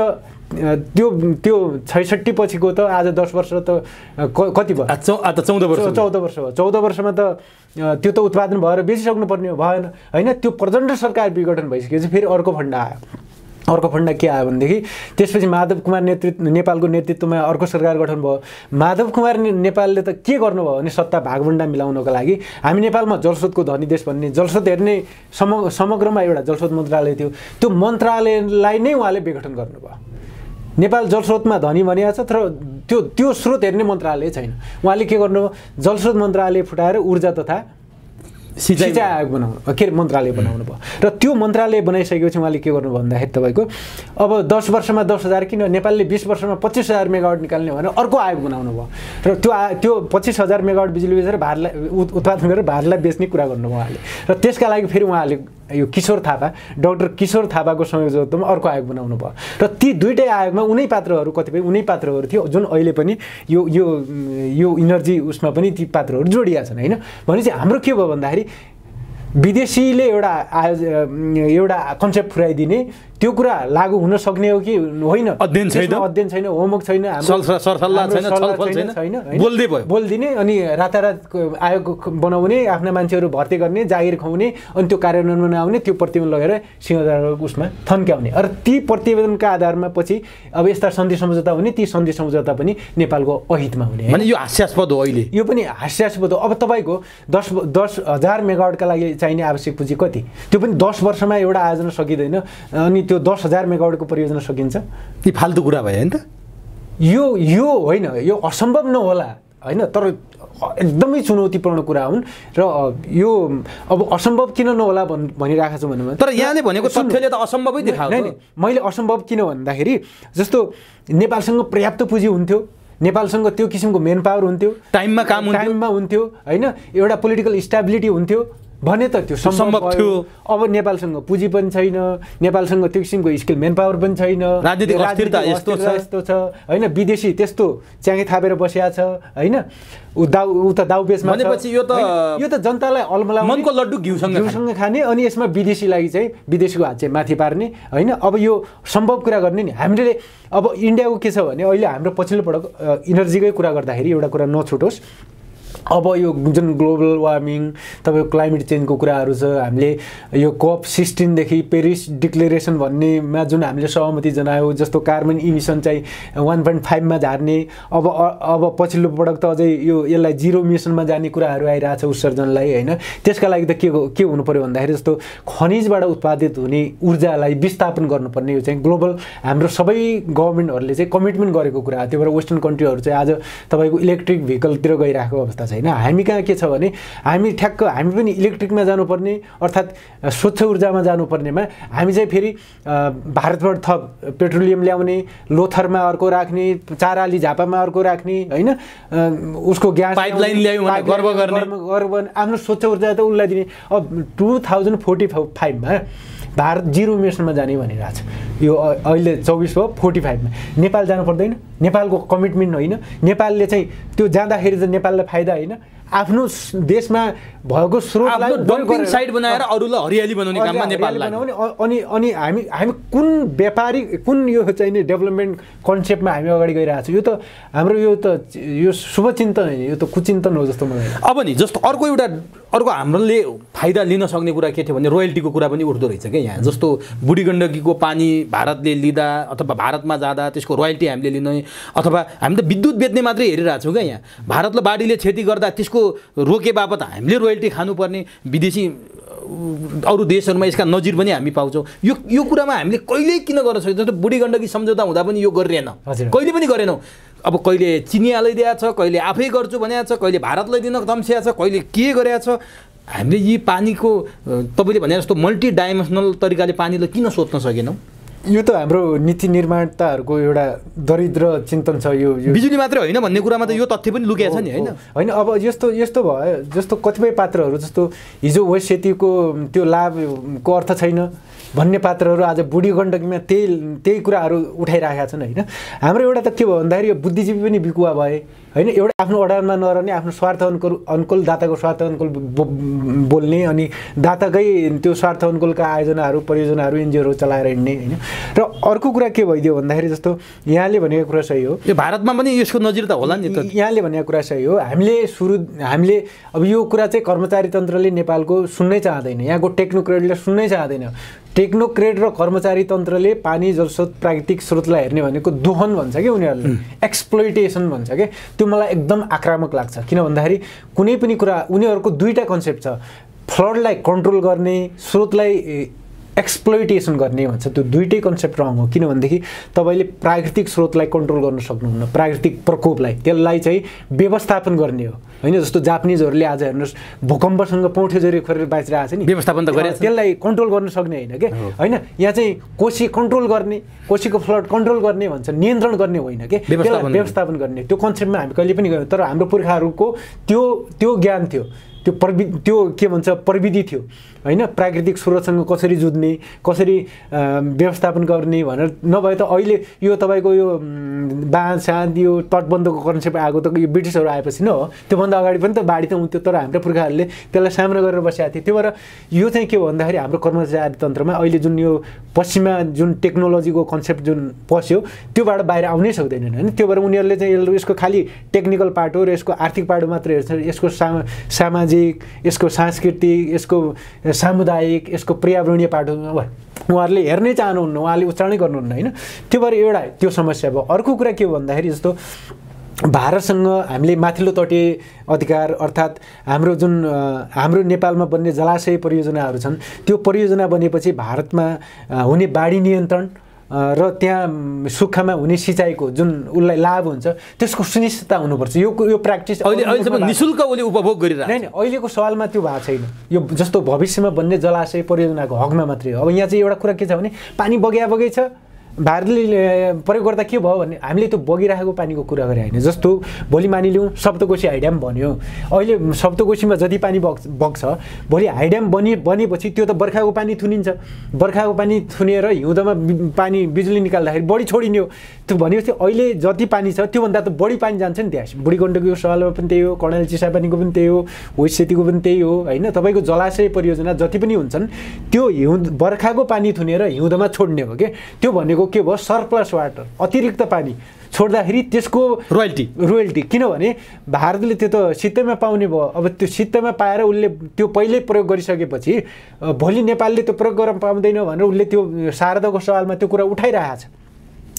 त्यो 66 पछिको त आज 10 वर्ष त कति भयो? 14 वर्ष 14 वर्ष भयो। 14 वर्षमा त त्यो त उत्पादन भएर बेचिसक्नु पर्ने भएन हैन। त्यो प्रचण्ड सरकार विघटन भइसकेपछि फेरि अर्को फन्डा आयो। अर्को फन्डा के आयो भनेदेखि त्यसपछि माधव कुमार नेपालको नेतृत्वमा अर्को सरकार गठन भयो। माधव कुमार नेपालले त के गर्नुभयो भने सत्ता भागभण्डा मिलाउनको लागि हामी नेपालमा जलस्रोतको धनी देश भन्ने जलस्रोत हेर्ने समग्रमा एउटा जलस्रोत मन्त्रालय थियो। त्यो मन्त्रालयलाई नै उहाँले विघटन गर्नुभयो। नेपाल जलस्रोतमा धनी भनिएको छ तर त्यो स्रोत हेर्ने मन्त्रालय छैन। उहाँले के गर्नुभयो? जलस्रोत मन्त्रालय फुटाएर ऊर्जा तथा सिँचाइ आयोग बनाउनु मन्त्रालय बनाउनु भयो। र त्यो मन्त्रालय बनाइसकेपछि उहाँले के गर्नुभयो भन्दाखेरि तपाईँको अब 10 वर्षमा 10,000 किन नेपालले 20 वर्षमा 25,000 मेगावाट निकाल्ने भनेर अर्को आयोग बनाउनु भयो। र त्यो 25,000 मेगावाट बिजुली बेचेर भारतलाई उत्पादन गरेर भारतलाई बेच्ने कुरा गर्नुभयो उहाँले। र त्यसका लागि फेरि उहाँले यो किशोर थापा डाक्टर किशोर थापाको संयोजकत्वमा अर्को आयोग बनाउनु भयो। र ती दुईटै आयोगमा कतिपय उनै पात्रहरू थियो जुन अहिले पनि यो इनर्जी उसमा पनि ती पात्रहरू जोडिया छन् हैन। भनेपछि हाम्रो के भयो भन्दाखेरि विदेशीले एउटा कन्सेप्ट फुराइदिने त्यो कुरा लागू हुन सक्ने हो कि होइन अध्ययन छैन होमवर्क छैन बोल्दिने अनि रातारात आयोग बनाउने आफ्ना मान्छेहरू भर्ती गर्ने जागिर खुवाउने अनि त्यो कार्यान्वयनमा नआउने त्यो प्रतिवेदन लगेर सिंहदरबारको उसमा थन्क्याउने। अरू ती प्रतिवेदनका आधारमा पछि अब यस्ता सन्धि सम्झौता हुने ती सन्धि सम्झौता पनि नेपालको अहितमा हुने। यो हास्यास्पद हो। अहिले यो पनि हास्यास्पद हो। अब तपाईँको 10,000 मेगावाटका लागि चाहिने आवश्यक पुँजी कति? त्यो पनि 10 वर्षमा एउटा आयोजना सकिँदैन अनि त्यो 10,000 मेगावाटको परियोजना सकिन्छ? ती फाल्तु कुरा भयो हैन त। यो होइन, यो असम्भव नहोला हैन, तर एकदमै चुनौतीपूर्ण कुरा हुन्। र यो अब असम्भव किन नहोला भनिरहेको छु भन्नु। तर यहाँले भनेको तथ्यले त असम्भवै देखाएको। हैन, मैले असम्भव किन भन्दाखेरि जस्तो नेपालसँग पर्याप्त पुँजी हुन्थ्यो, नेपालसँग त्यो किसिमको मेन पावर हुन्थ्यो, टाइममा हुन्थ्यो हैन, एउटा पोलिटिकल स्टेबिलिटी हुन्थ्यो भने त त्यो सम्भव थियो। अब नेपालसँग पुँजी पनि छैन, नेपालसँग त्यो किसिमको स्किल मेन पावर पनि छैन, राजनीतिक अस्थिरता यस्तो छ हैन, विदेशी त्यस्तो च्याङे थापेर बसिया छ हैन, उ त दाउपेचमा भनेपछि यो त जनतालाई अलमला मनको लड्डु घिउसँग खाने अनि यसमा विदेशी लागि चाहिँ विदेशीको हात चाहिँ माथि पार्ने हैन। अब यो सम्भव कुरा गर्ने नि हामीले। अब इन्डियाको के छ भने अहिले हाम्रो पछिल्लो पटक इनर्जीकै कुरा गर्दाखेरि एउटा कुरा नछुटोस्, अब यो जुन ग्लोबल वार्मिङ तपाईँको क्लाइमेट चेन्जको कुराहरू छ, हामीले यो COP16 देखि पेरिस डिक्लेरेसन भन्नेमा जुन हामीले सहमति जनायौँ, जस्तो कार्बन इमिसन चाहिँ 1.5 मा झार्ने, अब पछिल्लो पटक त अझै यसलाई 0 इमिसनमा जाने कुराहरू आइरहेछ उत्सर्जनलाई हैन। त्यसका लागि त के हुनु पर्यो भन्दाखेरि जस्तो खनिजबाट उत्पादित हुने ऊर्जालाई विस्थापन गर्नुपर्ने यो चाहिँ ग्लोबल हाम्रो सबै गभर्मेन्टहरूले चाहिँ कमिटमेन्ट गरेको कुरा हो। त्यो भएर वेस्टर्न कन्ट्रीहरू चाहिँ आज तपाईँको इलेक्ट्रिक भेहिकलतिर गइरहेको अवस्था छ हैन। हामी कहाँ के छ भने हामी पनि इलेक्ट्रिकमा जानुपर्ने अर्थात् स्वच्छ ऊर्जामा जानुपर्नेमा हामी चाहिँ फेरि भारतबाट थप पेट्रोलियम ल्याउने, लोथरमा अर्को राख्ने, चाराली झापामा अर्को राख्ने हैन, उसको ग्यास पाइपलाइन ल्यायौँ भने गर्व गर्ने आफ्नो स्वच्छ ऊर्जा त उसलाई दिने। अब 2045 मा भारत 0 इमिसनमा जाने भनिरहेछ। यो अहिले 24 हो, 45 मा नेपाल जानु पर्दैन? नेपालको कमिटमेन्ट होइन? नेपालले चाहिँ त्यो जाँदाखेरि त नेपाललाई फाइदा होइन, आफ्नो देशमा भएको स्रोतलाई डम्पिङ साइट बनाएर अरूलाई हरियाली बनाउने काममा नेपाललाई अनि हामी कुन व्यापारी कुन यो चाहिँ नि डेभलपमेन्ट कन्सेप्टमा हामी अगाडि गइरहेको छ? यो त हाम्रो यो शुभचिन्तन होइन, यो त कुचिन्तन हो जस्तो मलाई। अब नि जस्तो अर्को हामीले फाइदा लिन सक्ने कुरा के थियो भने रोयल्टीको कुरा पनि उठ्दो रहेछ क्या यहाँ। जस्तो बुढी गण्डकीको पानी भारतले लिँदा अथवा भारतमा जाँदा त्यसको रोयल्टी हामीले लिने, अथवा हामी त विद्युत बेच्ने मात्रै हेरिरहेको छौँ क्या यहाँ। भारतले बाढीले क्षति गर्दा त्यसको रोके बापत हामीले रोयल्टी खानुपर्ने, विदेशी अरू देशहरूमा यसका नजिर पनि हामी पाउँछौँ। यो कुरामा हामीले कहिल्यै किन गर्न सक्छौँ? जस्तो बुढी गण्डकी सम्झौता हुँदा पनि यो गरिएन, कहिले पनि गरेनौँ। अब कहिले चिनियालाई दिएको छ, कहिले आफै गर्छु भनेको छ, कहिले भारतलाई दिन तम्सिया छ, कहिले के गरेको छ। हामीले यी पानीको तपाईँले भने जस्तो मल्टी डाइमेन्सनल तरिकाले पानीलाई किन सोध्न सकेनौँ? यो त हाम्रो नीति निर्माणताहरूको एउटा दरिद्र चिन्तन छ। यो बिजुली मात्रै होइन भन्ने कुरामा त यो तथ्य पनि लुकेको छ नि होइन। होइन अब यस्तो भयो जस्तो कतिपय पात्रहरू जस्तो हिजो वेस्ट सेतीको त्यो लाभको अर्थ छैन भन्ने पात्रहरू आज बुढी गण्डकीमा त्यही कुराहरू उठाइराखेका छन् होइन। हाम्रो एउटा त के भयो भन्दाखेरि यो बुद्धिजीवी पनि बिकुवा भए होइन। एउटा आफ्नो अडानमा नरहने आफ्नो स्वार्थ अनुकूल दाताको स्वार्थ अनुकूल बोल्ने अनि दाताकै त्यो स्वार्थ अनुकूलका आयोजनाहरू परियोजनाहरू एनजिओहरू चलाएर हिँड्ने होइन। र अर्को कुरा के भइदियो भन्दाखेरि जस्तो यहाँले भनेको कुरा सही हो, यो भारतमा पनि यसको नजिर त होला नि त। यहाँले भनेको कुरा सही हो। हामीले अब यो कुरा चाहिँ कर्मचारी तन्त्रले नेपालको सुन्नै चाहँदैन, यहाँको टेक्नोक्रेटले सुन्नै चाहँदैन। टेक्नोक्रेट र कर्मचारी तन्त्रले पानी जलस्रोत प्राकृतिक स्रोतलाई हेर्ने भनेको दोहन भन्छ कि उनीहरूले, एक्सप्लोइटेसन भन्छ कि। त्यो मलाई एकदम आक्रामक लाग्छ। किन भन्दाखेरि कुनै पनि कुरा उनीहरूको दुईवटा कन्सेप्ट छ, फ्लडलाई कन्ट्रोल गर्ने, स्रोतलाई एक्सप्लोइटेसन गर्ने भन्छ। त्यो दुईटै कन्सेप्ट रङ हो। किनभनेदेखि तपाईँले प्राकृतिक स्रोतलाई कन्ट्रोल गर्न सक्नुहुन्न, प्राकृतिक प्रकोपलाई त्यसलाई चाहिँ व्यवस्थापन गर्ने हो होइन। जस्तो जापानिजहरूले आज हेर्नुहोस् भूकम्पसँग पौठे जरी खोरेर बाँचिरहेको छ नि, व्यवस्थापन त गरे, त्यसलाई कन्ट्रोल गर्न सक्ने होइन के होइन। यहाँ चाहिँ कोशी कन्ट्रोल गर्ने, कोशीको फ्लड कन्ट्रोल गर्ने भन्छ, नियन्त्रण गर्ने होइन के, व्यवस्थापन गर्ने। त्यो कन्सेप्टमा हामी कहिले पनि गयौँ। तर हाम्रो पुर्खाहरूको त्यो ज्ञान थियो, त्यो के भन्छ प्रविधि थियो होइन। प्राकृतिक स्रोतसँग कसरी जुझ्ने, कसरी व्यवस्थापन गर्ने भनेर। नभए त अहिले यो तपाईँको यो बाँध साँध यो तटबन्धको कन्सेप्ट आएको त यो ब्रिटिसहरू आएपछि न हो। त्योभन्दा अगाडि पनि त बाढी त हुन्थ्यो, तर हाम्रो पुर्खाहरूले त्यसलाई सामना गरेर बसेका थिए। त्यही भएर यो चाहिँ के हो भन्दाखेरि हाम्रो कर्मचारी तन्त्रमा अहिले जुन यो पश्चिममा जुन टेक्नोलोजीको कन्सेप्ट जुन पस्यो त्योबाट बाहिर आउनै सक्दैनन् होइन। त्यो भएर उनीहरूले चाहिँ यसको खालि टेक्निकल पार्ट हो र यसको आर्थिक पार्ट मात्रै हेर्छ, यसको सामाजिक, यसको सांस्कृतिक, यसको सामुदायिक, यसको पर्यावरणीय पाटो उहाँहरूले हेर्नै चाहनुहुन्न, उहाँले उच्चारणै गर्नुहुन्न होइन। त्यो भएर एउटा त्यो समस्या भयो। अर्को कुरा के हो भन्दाखेरि जस्तो भारतसँग हामीले माथिल्लो तटीय अधिकार अर्थात् हाम्रो नेपालमा बन्ने जलाशय परियोजनाहरू छन्। त्यो परियोजना बनेपछि भारतमा हुने बाढी नियन्त्रण र त्यहाँ सुक्खामा हुने सिँचाइको जुन उसलाई लाभ हुन्छ त्यसको सुनिश्चितता हुनुपर्छ। यो प्र्याक्टिस अहिलेसम्म निःशुल्क उसले उपभोग गरिरहेको होइन। अहिलेको सवालमा त्यो भएको छैन। यो जस्तो भविष्यमा बन्ने जलाशय परियोजनाको हकमा मात्रै हो। अब यहाँ चाहिँ एउटा कुरा के छ भने पानी बगै छ, भारतले प्रयोग गर्दा के भयो भने हामीले त्यो बगिरहेको पानीको कुरा गरे होइन। जस्तो भोलि मानिलिउँ सप्तकोशी हाइड्याम बन्यो, अहिले सप्तकोशीमा जति पानी बग्छ भोलि हाइड्याम बनेपछि त्यो त बर्खाको पानी थुनिन्छ, बर्खाको पानी थुनेर हिउँदमा पानी बिजुली निकाल्दाखेरि बढी छोडिने हो। त्यो भनेपछि अहिले जति पानी छ त्योभन्दा त बढी पानी जान्छ नि त्यहाँ। बुढी गण्डकीको सवालमा पनि त्यही हो, कर्णाली चिसापानीको पनि त्यही हो, वेस्ट सेतीको पनि त्यही हो होइन। तपाईँको जलाशय परियोजना जति पनि हुन्छन् त्यो बर्खाको पानी थुनेर हिउँदमा छोड्ने हो कि। त्यो भनेको के भयो, सरप्लस वाटर, अतिरिक्त पानी छोड्दाखेरि त्यसको रोयल्टी। किनभने भारतले त्यो त शीतैमा पाउने भयो। अब त्यो शीतैमा पाएर उसले त्यो पहिल्यै प्रयोग गरिसकेपछि भोलि नेपालले त्यो प्रयोग गर्न पाउँदैन भनेर उसले त्यो शारदाको सवालमा त्यो कुरा उठाइरहेको छ।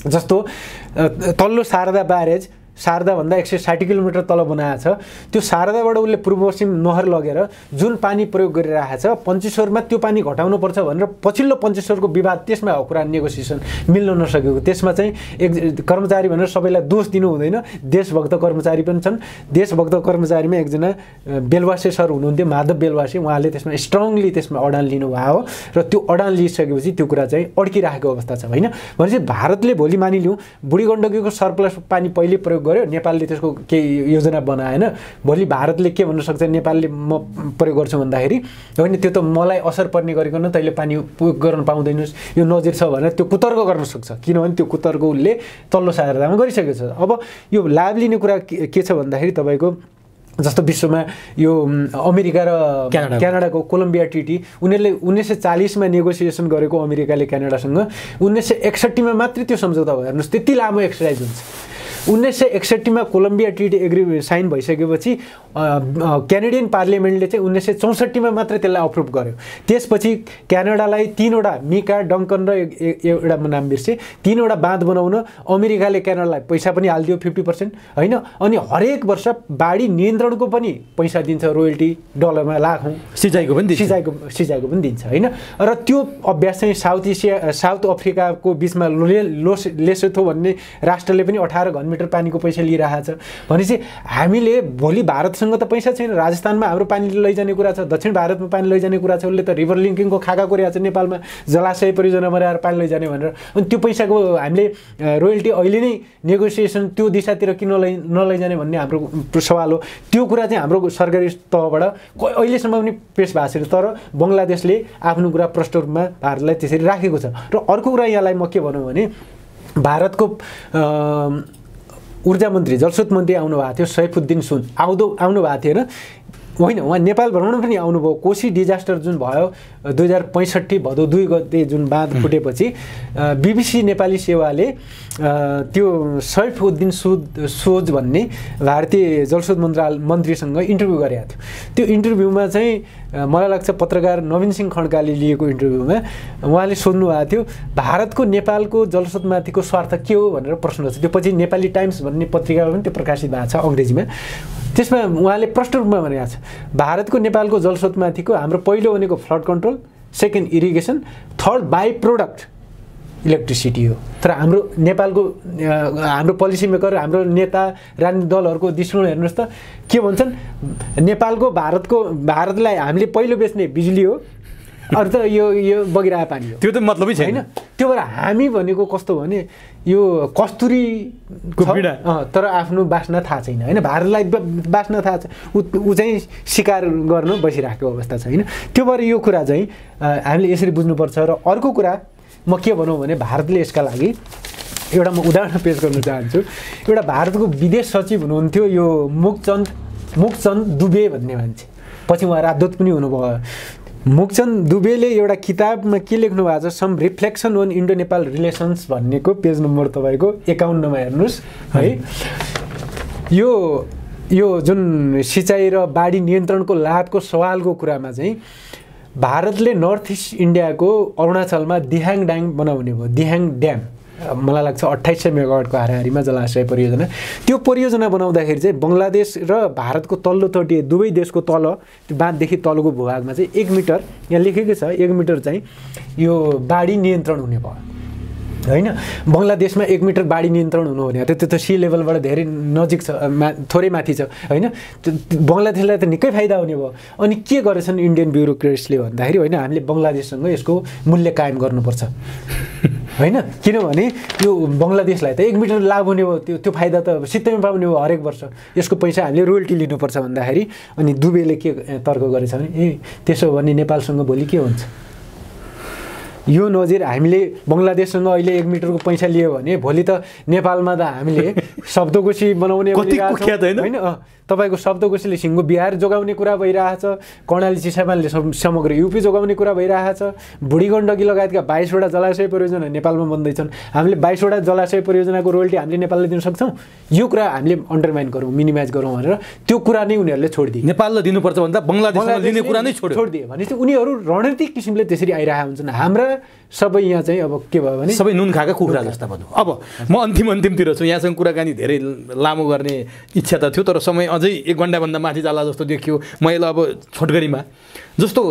जस्तो तल्लो शारदा ब्यारेज शारदाभन्दा 160 किलोमिटर तल बनाएको छ। त्यो शारदाबाट उसले पूर्व पश्चिम नहर लगेर जुन पानी प्रयोग गरिरहेको छ पञ्चेश्वरमा त्यो पानी घटाउनुपर्छ भनेर पछिल्लो पञ्चेश्वरको विवाद त्यसमा हो कुरा, नेगोसिएसन मिल्न नसकेको। त्यसमा चाहिँ कर्मचारी भनेर सबैलाई दोष दिनु हुँदैन, देशभक्त कर्मचारी पनि छन्। देशभक्त कर्मचारीमा एकजना बेलवासे सर हुनुहुन्थ्यो, माधव बेलवासे, उहाँले त्यसमा स्ट्रङली त्यसमा अडान लिनुभयो र त्यो अडान लिइसकेपछि त्यो कुरा चाहिँ अड्किरहेको अवस्था छ होइन। भनेपछि भारतले भोलि मानिलिउँ बुढी गण्डकीको सरप्लस पानी पहिले प्रयोग गर्यो, नेपालले त्यसको केही योजना बनाएन, भोलि भारतले के भन्न सक्छ, नेपालले म प्रयोग गर्छु भन्दाखेरि होइन त्यो त मलाई असर पर्ने गरिकन तैँले पानी प्रयोग गर्न पाउँदैनस्, यो नजिर छ भनेर त्यो कुतर्क गर्न सक्छ। किनभने त्यो कुतर्क उसले तल्लो शारदामा गरिसकेको छ। अब यो लाभ लिने कुरा के छ भन्दाखेरि तपाईँको जस्तो विश्वमा यो अमेरिका र क्यानाडाको कोलम्बिया ट्रिटी उनीहरूले 1940मा नेगोसिएसन गरेको अमेरिकाले क्यानाडासँग 1961मा मात्रै त्यो सम्झौता भयो। हेर्नुहोस् त्यति लामो एक्सर्साइज हुन्छ। 1961मा कोलम्बिया ट्रिटी साइन भइसकेपछि क्यानेडियन पार्लियामेन्टले चाहिँ 1964मा मात्रै त्यसलाई अप्रुभ गर्यो। त्यसपछि क्यानाडालाई 3वटा मिका डङ्कन र एउटा नाम बिर्से 3वटा बाँध बनाउन अमेरिकाले क्यानाडालाई पैसा पनि हालिदियो 50% होइन। अनि हरेक वर्ष बाढी नियन्त्रणको पनि पैसा दिन्छ, रोयल्टी डलरमा लाखौँ, सिँचाइको पनि दिन्छ होइन। र त्यो अभ्यास चाहिँ साउथ अफ्रिकाको बिचमा लेसोथो भन्ने राष्ट्रले पनि 18 घन्टा मिटर पानीको पैसा लिइरहेको छ भनेपछि हामीले भोलि भारतसँग त पैसा छैन, राजस्थानमा हाम्रो पानी लैजाने कुरा छ, दक्षिण भारतमा पानी लैजाने कुरा छ, उसले त रिभर लिङ्किङको खाका कोरिया छ नेपालमा जलाशय परियोजना बनाएर पानी लैजाने भनेर। अनि त्यो पैसाको हामीले रोयल्टी अहिले नै नेगोसिएसन त्यो दिशातिर किन नलैजाने भन्ने हाम्रो सवाल हो। त्यो कुरा चाहिँ हाम्रो सरकारी तहबाट अहिलेसम्म पनि पेश भएको छैन। तर बङ्गलादेशले आफ्नो कुरा प्रष्ट रूपमा भारतलाई त्यसरी राखेको छ। र अर्को कुरा यहाँलाई म के भनौँ भने भारतको ऊर्जा मन्त्री जलस्रोत मन्त्री आउनुभएको थियो सैफुद्दिन सुन आउनु भएको थिएन होइन, उहाँ नेपाल भ्रमण पनि आउनुभयो। कोशी डिजास्टर जुन भयो 2065 भदौ 2 गते जुन बाँध फुटेपछि BBC नेपाली सेवाले त्यो सैफुद्दिन सोज भन्ने भारतीय जलस्रोत मन्त्रीसँग इन्टरभ्यू गरेको थियो। त्यो इन्टरभ्यूमा चाहिँ मलाई लाग्छ पत्रकार नवीन सिंह खड्काले लिएको इन्टरभ्यूमा उहाँले सोध्नु भएको थियो भारतको नेपालको जलस्रोतमाथिको स्वार्थ के हो भनेर प्रश्न छ। त्यो पछि नेपाली टाइम्स भन्ने पत्रिकामा पनि त्यो प्रकाशित भएको छ अङ्ग्रेजीमा। त्यसमा उहाँले प्रष्ट रूपमा भनेको छ भारतको नेपालको जलस्रोतमाथिको हाम्रो पहिलो भनेको flood control, second irrigation, third by product electricity हो। तर हाम्रो नेपालको हाम्रो पोलिसी मेकर हाम्रो नेता राजनीतिक दलहरूको दृष्टिकोण हेर्नुहोस् त के भन्छन्, नेपालको भारतलाई हामीले पहिलो बेच्ने बिजुली हो, अरू त यो बगिरहेको पानी हो। त्यो त मतलबै छैन। त्यो भएर हामी भनेको कस्तो भने यो कस्तुरीको पीडा तर आफ्नो बास्ना थाहा छैन होइन, भारतलाई बास्ना थाहा छ, ऊ चाहिँ शिकार गर्न बसिरहेको अवस्था छ होइन। त्यो भएर यो कुरा चाहिँ हामीले यसरी बुझ्नुपर्छ। र अर्को कुरा म के भनौँ भने भारतले यसका लागि एउटा म उदाहरण पेश गर्न चाहन्छु। एउटा भारतको विदेश सचिव हुनुहुन्थ्यो यो मुकचन्द दुबे भन्ने मान्छे, पछि उहाँ राजदूत पनि हुनुभयो। मुकचन्द दुबेले एउटा किताबमा के लेख्नु भएको छ, some reflection on Indo Nepal relations भन्नेको पेज नम्बर तपाईँको 51मा हेर्नुहोस् है। यो जुन सिँचाइ र बाढी नियन्त्रणको लाभको सवालको कुरामा चाहिँ भारतले नर्थ इस्ट इन्डियाको अरुणाचलमा दिहाङ ड्याम बनाउने भयो। दिहाङ ड्याम मलाई लाग्छ 2800 मेगावाटको हाराहारीमा जलाशय परियोजना। त्यो परियोजना बनाउँदाखेरि चाहिँ बङ्गलादेश र भारतको तल्लो तटीय दुवै देशको तल त्यो बाँधदेखि तलको भूभागमा चाहिँ 1 मिटर यहाँ लेखेकै छ 1 मिटर चाहिँ यो बाढी नियन्त्रण हुने भयो होइन। बङ्गलादेशमा 1 मिटर बाढी नियन्त्रण हुनु भने त्यो त सी लेभलबाट धेरै नजिक छ, थोरै माथि छ होइन। बङ्गलादेशलाई त निकै फाइदा हुने भयो। अनि के गरेछन् इन्डियन ब्युरोक्रेट्सले भन्दाखेरि होइन हामीले बङ्गलादेशसँग यसको मूल्य कायम गर्नुपर्छ होइन, किनभने यो बङ्गलादेशलाई त 1 मिटर लाभ हुने भयो, त्यो फाइदा त सित्तैमा पाउने भयो हरेक वर्ष, यसको पैसा हामीले रोयल्टी लिनुपर्छ भन्दाखेरि अनि दुबेले के तर्क गरेछ भने त्यसो भने नेपालसँग भोलि के हुन्छ, यो नजिर हामीले बङ्गलादेशसँग अहिले 1 मिटरको पैसा लियो भने भोलि त नेपालमा त हामीले शब्दकोशी बनाउने होइन, तपाईँको शब्दकोशीले सिङ्गो बिहार जोगाउने कुरा भइरहेछ, कर्णाली चिसापालले समग्र युपी जोगाउने कुरा भइरहेछ, बुढी गण्डकी लगायतका 22वटा जलाशय परियोजना नेपालमा बन्दैछन्। हामीले 22वटा जलाशय परियोजनाको रोयल्टी हामीले नेपालले दिन सक्छौँ? यो कुरा हामीले अन्डरमाइन गरौँ, मिनिमाइज गरौँ भनेर त्यो कुरा नै उनीहरूले छोडिदिए। नेपाललाई दिनुपर्छ भन्दा बङ्गलादेशलाई दिने कुरा नै छोडिदिए भनेपछि उनीहरू रणनीतिक किसिमले त्यसरी आइरहेका हुन्छन्। हाम्रा सबै यहाँ चाहिँ अब के भयो भने सबै नुन खाएका कुखुरा जस्ता भनौँ। अब म अन्तिमतिर छु, यहाँसँग कुराकानी धेरै लामो गर्ने इच्छा त थियो तर समय अझै 1 घन्टाभन्दा माथि जाला जस्तो देखियो। मैले अब छोटकरीमा जस्तो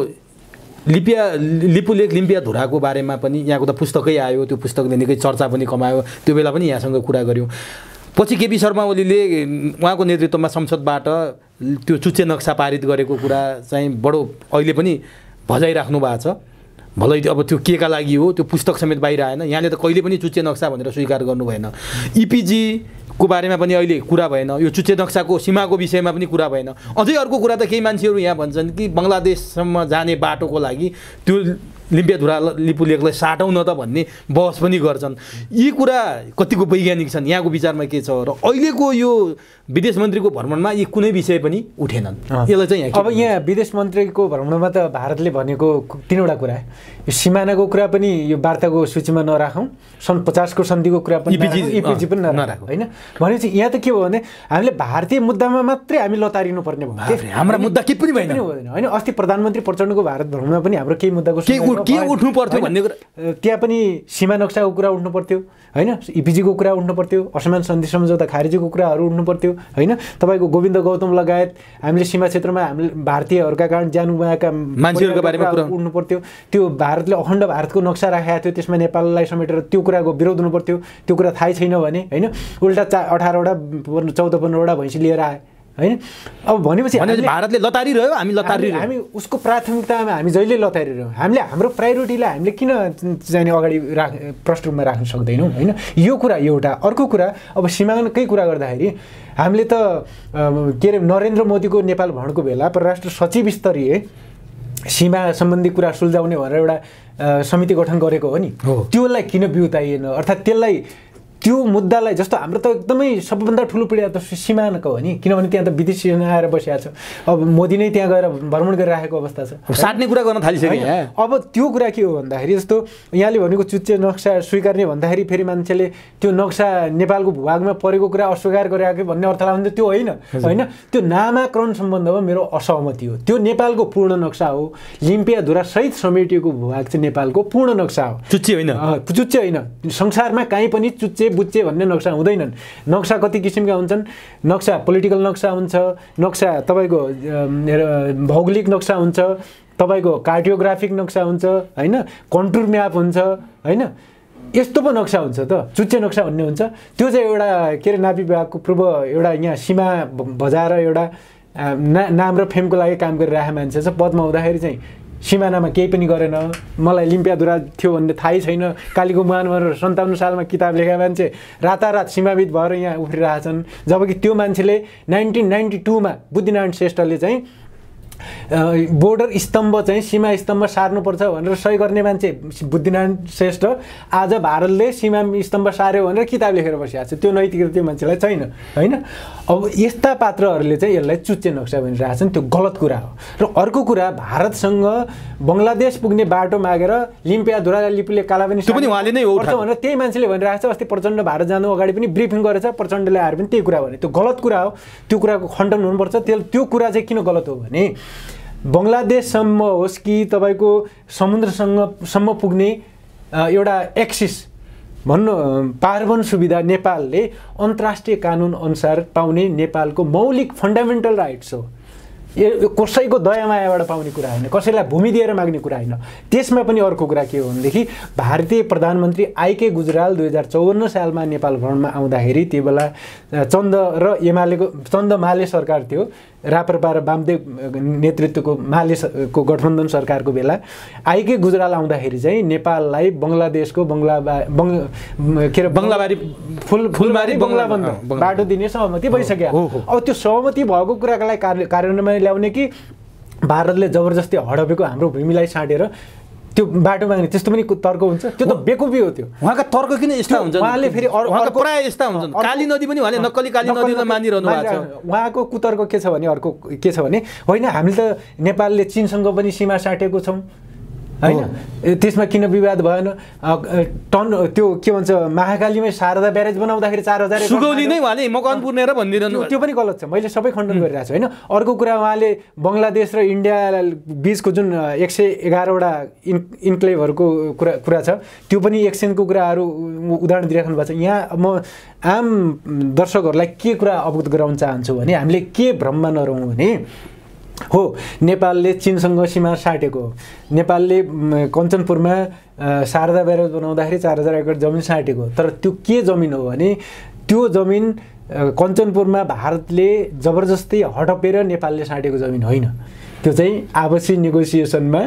लिपुलेक लिम्पिया धुराको बारेमा पनि यहाँको त पुस्तकै आयो, त्यो पुस्तकले निकै चर्चा पनि कमायो, त्यो बेला पनि यहाँसँग कुरा गऱ्यौँ। पछि केपी शर्मा ओलीले उहाँको नेतृत्वमा संसदबाट त्यो चुच्चे नक्सा पारित गरेको कुरा चाहिँ बडो अहिले पनि भजाइराख्नु भएको छ। भलै अब त्यो के का लागि हो त्यो पुस्तक समेत बाहिर आएन, यहाँले त कहिले पनि चुच्चे नक्सा भनेर स्वीकार गर्नु भएन। इपिजी को बारेमा पनि अहिले कुरा भएन, यो चुच्चे नक्साको सीमाको विषयमा पनि कुरा भएन। अझै अर्को कुरा त केही मान्छेहरू यहाँ भन्छन् कि बङ्गलादेशसम्म जाने बाटोको लागि त्यो लिम्पियाधुरा लिपुलेकलाई साटौँ न त भन्ने बहस पनि गर्छन्। यी कुरा कतिको वैज्ञानिक छन्, यहाँको विचारमा के छ? र अहिलेको यो विदेश मन्त्रीको भ्रमणमा यी कुनै विषय पनि उठेनन्, यसलाई चाहिँ अब यहाँ विदेश मन्त्रीको भ्रमणमा त भारतले भनेको 3वटा कुरा, यो सिमानाको कुरा पनि यो वार्ताको सूचीमा नराखौँ, सन् 50को सन्धिको कुरा पनि इपिजी पनि नराखौँ होइन। भनेपछि यहाँ त के भयो भने हामीले भारतीय मुद्दामा मात्रै हामी लतारिनु पर्ने भयो, हाम्रा मुद्दा के पनि भएन होइन। अस्ति प्रधानमन्त्री प्रचण्डको भारत भ्रमणमा पनि हाम्रो केही मुद्दाको के उठ्नु पर्थ्यो भन्ने कुरा त्यहाँ पनि सीमा नक्साको कुरा उठ्नु पर्थ्यो हैन, इपिजीको कुरा उठ्नु पर्थ्यो, असमान सन्धि सम्झौता खारेजीको कुराहरू उठ्नु पर्थ्यो हैन। तपाईँको गोविन्द गौतम लगायत हामीले सीमा क्षेत्रमा हामीले भारतीयहरूका कारण ज्यान गुमाएका मान्छेहरूका बारेमा कुरा उठ्नु पर्थ्यो। त्यो भारतले अखण्ड भारतको नक्सा राखेको थियो, त्यसमा नेपाललाई समेटेर त्यो कुराको विरोध हुनु पर्थ्यो। त्यो कुरा थाहै छैन भने हैन, उल्टा 18वटा 14-15वटा भैँसी लिएर आए हैन। अब भनेपछि भारतले लतारिरह्यो, हामी लतारिरह्यो, हामी उसको प्राथमिकतामा हामी जहिले लतारिरह्यौँ। हामीले हाम्रो प्रायोरिटीलाई हामीले किन चाहिँ अगाडि पृष्ठभूमिमा राख्न सक्दैनौँ हैन। यो कुरा एउटा। अर्को कुरा, अब सीमाकै कुरा गर्दाखेरि हामीले त के अरे नरेन्द्र मोदीको नेपाल भ्रमणको बेला परराष्ट्र सचिव स्तरीय सीमा सम्बन्धी कुरा सुल्झाउने भनेर एउटा समिति गठन गरेको हो नि, त्यसलाई किन बिउताइएन? अर्थात् त्यसलाई त्यो मुद्दालाई, जस्तो हाम्रो त एकदमै सबभन्दा ठुलो पीडा त सीमाको हो नि, किनभने त्यहाँ त विदेशी आएर बसिएको छ। अब मोदी नै त्यहाँ गएर भ्रमण गरिराखेको अवस्था छ, साट्ने कुरा गर्न थालिसक्यो। अब त्यो कुरा के हो भन्दाखेरि, जस्तो यहाँले भनेको चुच्चे नक्सा स्वीकार्ने भन्दाखेरि फेरि मान्छेले त्यो नक्सा नेपालको भूभागमा परेको कुरा अस्वीकार गरेको भन्ने अर्थ लाग्छ। त्यो होइन होइन, त्यो नामाकरण सम्बन्धमा मेरो असहमति हो। त्यो नेपालको पूर्ण नक्सा हो, लिम्पियाधुरा सहित समेटिएको भूभाग चाहिँ नेपालको पूर्ण नक्सा हो, चुच्चे होइन। चुच्चे होइन, संसारमा कहीँ पनि चुच्चे बुच्चे भन्ने नक्सा हुँदैनन्। नक्सा कति किसिमका हुन्छन्, नक्सा पोलिटिकल नक्सा हुन्छ, नक्सा तपाईँको भौगोलिक नक्सा हुन्छ, तपाईँको कार्टियोग्राफिक नक्सा हुन्छ हैन, कन्टुर म्याप हुन्छ हैन, यस्तो पो नक्सा हुन्छ त, चुच्चे नक्सा भन्ने हुन्छ। त्यो चाहिँ एउटा के अरे नापी विभागको पूर्व एउटा यहाँ सीमा बजाएर एउटा नाम र फेमको लागि काम गरिरहेको मान्छे छ, पदमा हुँदाखेरि चाहिँ सिमानामा केही पनि गरेन, मलाई लिम्पियाधुरा थियो भन्ने थाहै छैन, कालीको मुहान भनेर 57 सालमा किताब लेखेका मान्छे रातारात सीमाविद भएर यहाँ उफ्रिरहेछन्। जबकि त्यो मान्छेले 1992मा बुद्धिनारायण श्रेष्ठले चाहिँ बोर्डर स्तम्भ चाहिँ सीमा स्तम्भ सार्नुपर्छ भनेर सही गर्ने मान्छे बुद्धिनारायण श्रेष्ठ आज भारतले सीमा स्तम्भ सार्यो भनेर किताब लेखेर बसिरहेको छ। त्यो नैतिकता त्यो मान्छेलाई छैन हैन। अब यस्ता पात्रहरूले चाहिँ यसलाई चुच्चे नक्सा भनिरहेछन्, त्यो गलत कुरा हो। र अर्को कुरा, भारतसँग बङ्गलादेश पुग्ने बाटो मागेर लिम्पियाधुरा लिपुले कालापानी त्यो पनि उहाँले नै उठाउँछ भनेर त्यही मान्छेले भनिरहेको छ। अस्ति प्रचण्ड भारत जानु अगाडि पनि ब्रिफिङ गरेछ, प्रचण्डले आएर पनि त्यही कुरा भने। त्यो गलत कुरा हो, त्यो कुराको खण्डन हुनुपर्छ। त्यो कुरा चाहिँ किन गलत हो भने बङ्गलादेशसम्म होस् कि तपाईँको समुद्रसम्म पुग्ने एउटा एक्सिस भन्नु पार्वन सुविधा नेपालले अन्तर्राष्ट्रिय कानुन अनुसार पाउने नेपालको मौलिक फन्डामेन्टल राइट्स हो। यो कसैको दयामायाबाट पाउने कुरा होइन, कसैलाई भूमि दिएर माग्ने कुरा होइन। त्यसमा पनि अर्को कुरा के हो भनेदेखि भारतीय प्रधानमन्त्री आइके गुजराल 2054 सालमा नेपाल भ्रमणमा आउँदाखेरि त्यो बेला चन्द माले सरकार थियो, राप्रपा र वामदेव नेतृत्वको मालेको गठबन्धन सरकारको बेला आइके गुजराल आउँदाखेरि चाहिँ नेपाललाई बङ्गलादेशको बङ्गलाबारी फुलबारी बङ्गलाबन्द बाटो दिने सहमति भइसक्यो। अब त्यो सहमति भएको कुरालाई कार्यान्वयनमा ल्याउने कि भारतले जबरजस्ती हडपेको हाम्रो भूमिलाई साटेर त्यो बाटो माग्ने, त्यस्तो पनि तर्क हुन्छ? त्यो त बेकुफी हो। त्यो उहाँका तर्क किन यस्ता हुन्छन्? उहाँले फेरि उहाँका प्राय यस्ता हुन्छन्। काली नदी पनि उहाँले नक्कली काली नदीमा मानिरहनु भएको छ। उहाँको कुतर्क के छ भने, अर्को के छ भने, होइन हामीले त नेपालले चीनसँग पनि सीमा साटेको छौँ हैन, त्यसमा किन विवाद भएन? त्यो के भन्छ, महाकालीमै शारदा ब्यारेज बनाउँदाखेरि 4000 सुगौली नै उहाँले मकवानपुर नेर भनिदिनु, त्यो पनि गलत छ। मैले सबै खण्डन गरिरहेको छु हैन। अर्को कुरा, उहाँले बङ्गलादेश र इन्डिया बीचको जुन 111वटा इन्क्लेभहरूको कुरा छ, त्यो पनि एक्सचेन्जको कुराहरू उदाहरण दिइराख्नु भएको छ। यहाँ म आम दर्शकहरूलाई के कुरा अवगत गराउन चाहन्छु भने, हामीले के भ्रममा नरहौँ भने, हो नेपालले चीनसँग सीमा साटेको हो, नेपालले कञ्चनपुरमा शारदा ब्यारेज बनाउँदाखेरि 4000 एकड जमिन साटेको, तर त्यो के जमिन हो भने, त्यो जमिन कञ्चनपुरमा भारतले जबरजस्ती हडपेर नेपालले साटेको जमिन होइन। त्यो चाहिँ आपसी नेगोसिएसनमा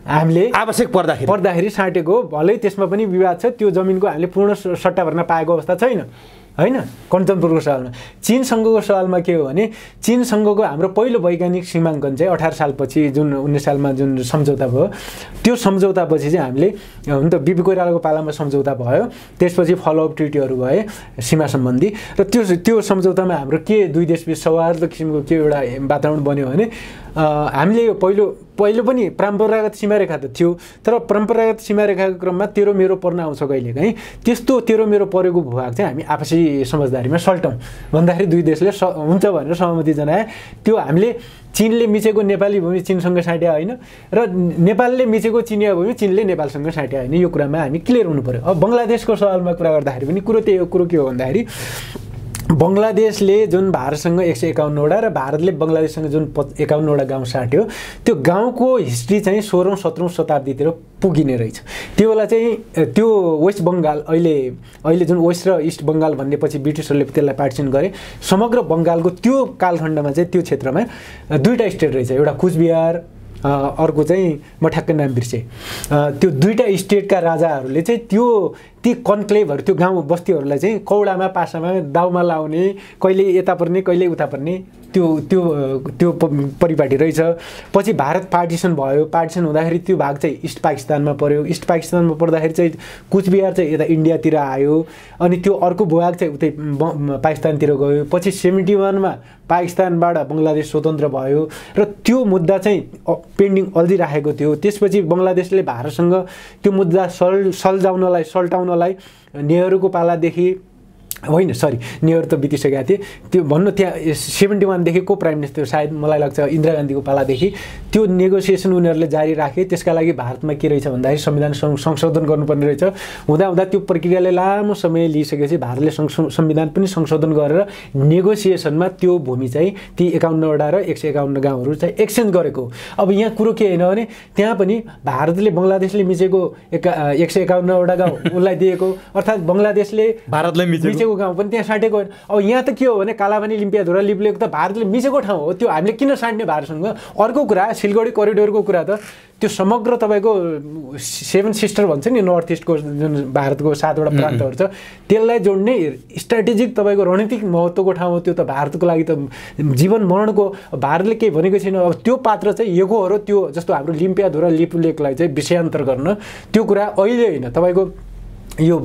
हामीले आवश्यक पर्दाखेरि साटेको। भलै त्यसमा पनि विवाद छ, त्यो जमिनको हामीले पूर्ण सट्टा भर्न पाएको अवस्था छैन हैन। कञ्चनपुरको सवालमा चीनसँगको सवालमा के हो भने, चीनसँगको हाम्रो पहिलो वैज्ञानिक सीमाङ्कन चाहिँ 18 सालपछि जुन 19 सालमा जुन सम्झौता भयो, त्यो सम्झौतापछि चाहिँ हामीले हुन त बिपी कोइरालाको पालामा सम्झौता भयो, त्यसपछि फलोअप ट्रिटीहरू भए सीमा सम्बन्धी, र त्यो सम्झौतामा हाम्रो के दुई देशबीच सौहार्द किसिमको के एउटा वातावरण बन्यो भने हामीले यो पहिलो पनि परम्परागत सीमारेखा त थियो, तर परम्परागत सीमारेखाको क्रममा तेरो मेरो पर्न आउँछ कहिलेकाहीँ। त्यस्तो तेरो मेरो परेको भूभाग चाहिँ हामी आपसी समझदारीमा सल्टौँ भन्दाखेरि दुई देशले हुन्छ भनेर सहमति जनाए। त्यो हामीले चीनले मिचेको नेपाली भूमि चीनसँग साट्या होइन र नेपालले मिचेको चिनिया भूमि चीनले नेपालसँग साट्या होइन। यो कुरामा हामी क्लियर हुनु पर्यो। अब बङ्गलादेशको सवालमा कुरा गर्दाखेरि पनि कुरो के हो भन्दाखेरि बङ्गलादेशले जुन भारतसँग 151 वटा र भारतले बङ्गलादेशसँग जुन 51 वटा गाउँ साट्यो, त्यो गाउँको हिस्ट्री चाहिँ 16औं 17औं शताब्दीतिर पुगिने रहेछ। त्यो बेला चाहिँ त्यो वेस्ट बङ्गाल अहिले जुन वेस्ट र इस्ट बङ्गाल भन्ने पछि ब्रिटिसहरूले त्यसलाई पार्टिसन गरे। समग्र बङ्गालको त्यो कालखण्डमा चाहिँ त्यो क्षेत्रमा दुईवटा स्टेट रहेछ, एउटा कुचबिहार, अर्को चाहिँ म ठ्याक्कै नाम बिर्सेँ। त्यो दुईवटा स्टेटका राजाहरूले चाहिँ ती कन्क्लेभहरू त्यो गाउँ बस्तीहरूलाई चाहिँ कौडामा पासामा दाउमा लाउने, कहिले यता पर्ने कहिले उता पर्ने त्यो परिपाटी रहेछ। पछि भारत पार्टिसन भयो। पार्टिसन हुँदाखेरि त्यो भाग चाहिँ इस्ट पाकिस्तानमा पर्यो। इस्ट पाकिस्तानमा पर्दाखेरि चाहिँ कुचबिहार चाहिँ यता इन्डियातिर आयो, अनि त्यो अर्को भूभाग चाहिँ उतै पाकिस्तानतिर गयो। पछि 71मा पाकिस्तानबाट बङ्गलादेश स्वतन्त्र भयो र त्यो मुद्दा चाहिँ पेन्डिङ अल्झिराखेको थियो। त्यसपछि बङ्गलादेशले भारतसँग त्यो मुद्दा सल्टाउनलाई नेहरूको पालादेखि होइन, सरी नेहरू त बितिसकेका थिए, त्यो भन्नु त्यहाँ 71देखि को प्राइम मिनिस्टर सायद मलाई लाग्छ इन्दिरा गान्धीको पालादेखि त्यो नेगोसिएसन उनीहरूले जारी राखे। त्यसका लागि भारतमा के रहेछ भन्दाखेरि संविधान संशोधन गर्नुपर्ने रहेछ। हुँदा त्यो प्रक्रियाले लामो समय लिइसकेपछि भारतले संविधान पनि संशोधन गरेर नेगोसिएसनमा त्यो भूमि चाहिँ ती 51 वटा र 151 गाउँहरू चाहिँ एक्सचेन्ज गरेको। अब यहाँ कुरो के होइन भने त्यहाँ पनि भारतले बङ्गलादेशले मिचेको 151 वटा गाउँ उसलाई दिएको, अर्थात् बङ्गलादेशले भारतलाई मिचेको गाउँ पनि त्यहाँ साटेको होइन। अब यहाँ त के हो भने कालापानी लिम्पियाधुरा लिप्लेको त भारतले मिचेको ठाउँ हो, त्यो हामीले किन साट्ने भारतसँग। अर्को कुरा सिलगढी करिडोरको कुरा त त्यो समग्र तपाईँको 7 सिस्टर भन्छ नि नर्थ इस्टको जुन भारतको 7 वटा प्रान्तहरू छ त्यसलाई जोड्ने स्ट्राटेजिक तपाईँको रणनीतिक महत्त्वको ठाउँ हो। त्यो त भारतको लागि त जीवन मरणको, भारतले केही भनेको छैन। अब त्यो पात्र चाहिँ यो हो र त्यो जस्तो हाम्रो लिम्पियाधुरा लिपुलेकलाई चाहिँ विषयान्तर गर्न त्यो कुरा अहिले होइन, तपाईँको यो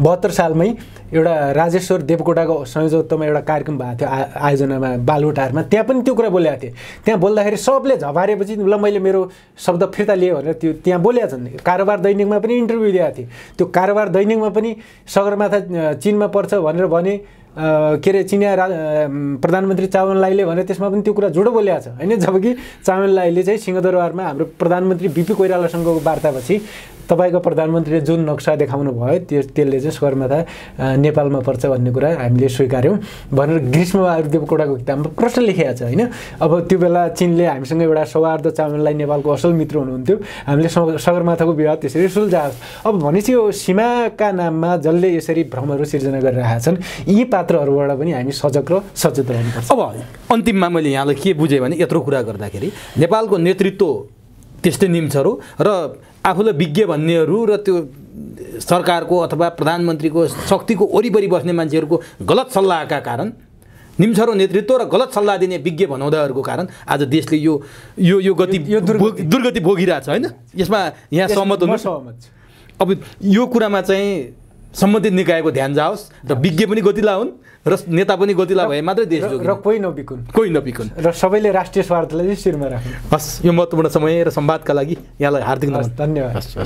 72 सालमै एउटा राजेश्वर देवकोटाको संयोजकत्वमा एउटा कार्यक्रम भएको थियो आयोजनामा बालुटारमा, त्यहाँ पनि त्यो कुरा बोलेको थिएँ। त्यहाँ बोल्दाखेरि सबले झपारेपछि ल मैले मेरो शब्द फिर्ता लिएँ भनेर त्यो त्यहाँ बोलेका छन्। कारोबार दैनिकमा पनि इन्टरभ्यू दिएको थिएँ। त्यो कारोबार दैनिकमा पनि सगरमाथा चीनमा पर्छ भनेर भने के अरे चिनिया प्रधानमन्त्री चाउन लाईले भने त्यसमा पनि त्यो कुरा जुडो बोलेको छ होइन। जबकि चाउन लाईले चाहिँ सिंहदरबारमा हाम्रो प्रधानमन्त्री बिपी कोइरालासँगको वार्तापछि तपाईँको प्रधानमन्त्रीले जुन नक्सा देखाउनु भयो त्यसले चाहिँ सगरमाथा नेपालमा पर्छ भन्ने कुरा हामीले स्वीकार्यौँ भनेर ग्रीष्मबहादुर देवकोटाको किताबमा प्रश्न लेखेको छ होइन। अब त्यो बेला चीनले हामीसँग एउटा सौहार्द चाउनलाई नेपालको असल मित्र हुनुहुन्थ्यो, हामीले सगरमाथाको विवाद त्यसरी सुल्झाएको। अब भनेपछि यो सीमाका नाममा जसले यसरी भ्रमहरू सिर्जना गरिरहेका छन् यी पात्रहरूबाट पनि हामी सजग र सचेत रहनुपर्छ। अब अन्तिममा मैले यहाँलाई के बुझेँ भने यत्रो कुरा गर्दाखेरि नेपालको नेतृत्व त्यस्तै निम्छहरू र आफूलाई विज्ञ भन्नेहरू र त्यो सरकारको अथवा प्रधानमन्त्रीको शक्तिको वरिपरि बस्ने मान्छेहरूको गलत सल्लाहका कारण निम्छरो नेतृत्व र गलत सल्लाह दिने विज्ञ भनाउँदाहरूको कारण आज देशले यो दुर्गति भोगिरहेछ होइन। यसमा यहाँ सहमत हुनुहुन्छ? अब यो कुरामा चाहिँ सम्बन्धित निकायको ध्यान जाओस् र विज्ञ पनि गतिला हुन् र नेता पनि गतिला भए मात्रै देश जोगिन्छ र कोही नबिकुन् र सबैले राष्ट्रिय स्वार्थलाई शिरमा राख्नु। हस्, यो महत्त्वपूर्ण समय र संवादका लागि यहाँलाई हार्दिक धन्यवाद।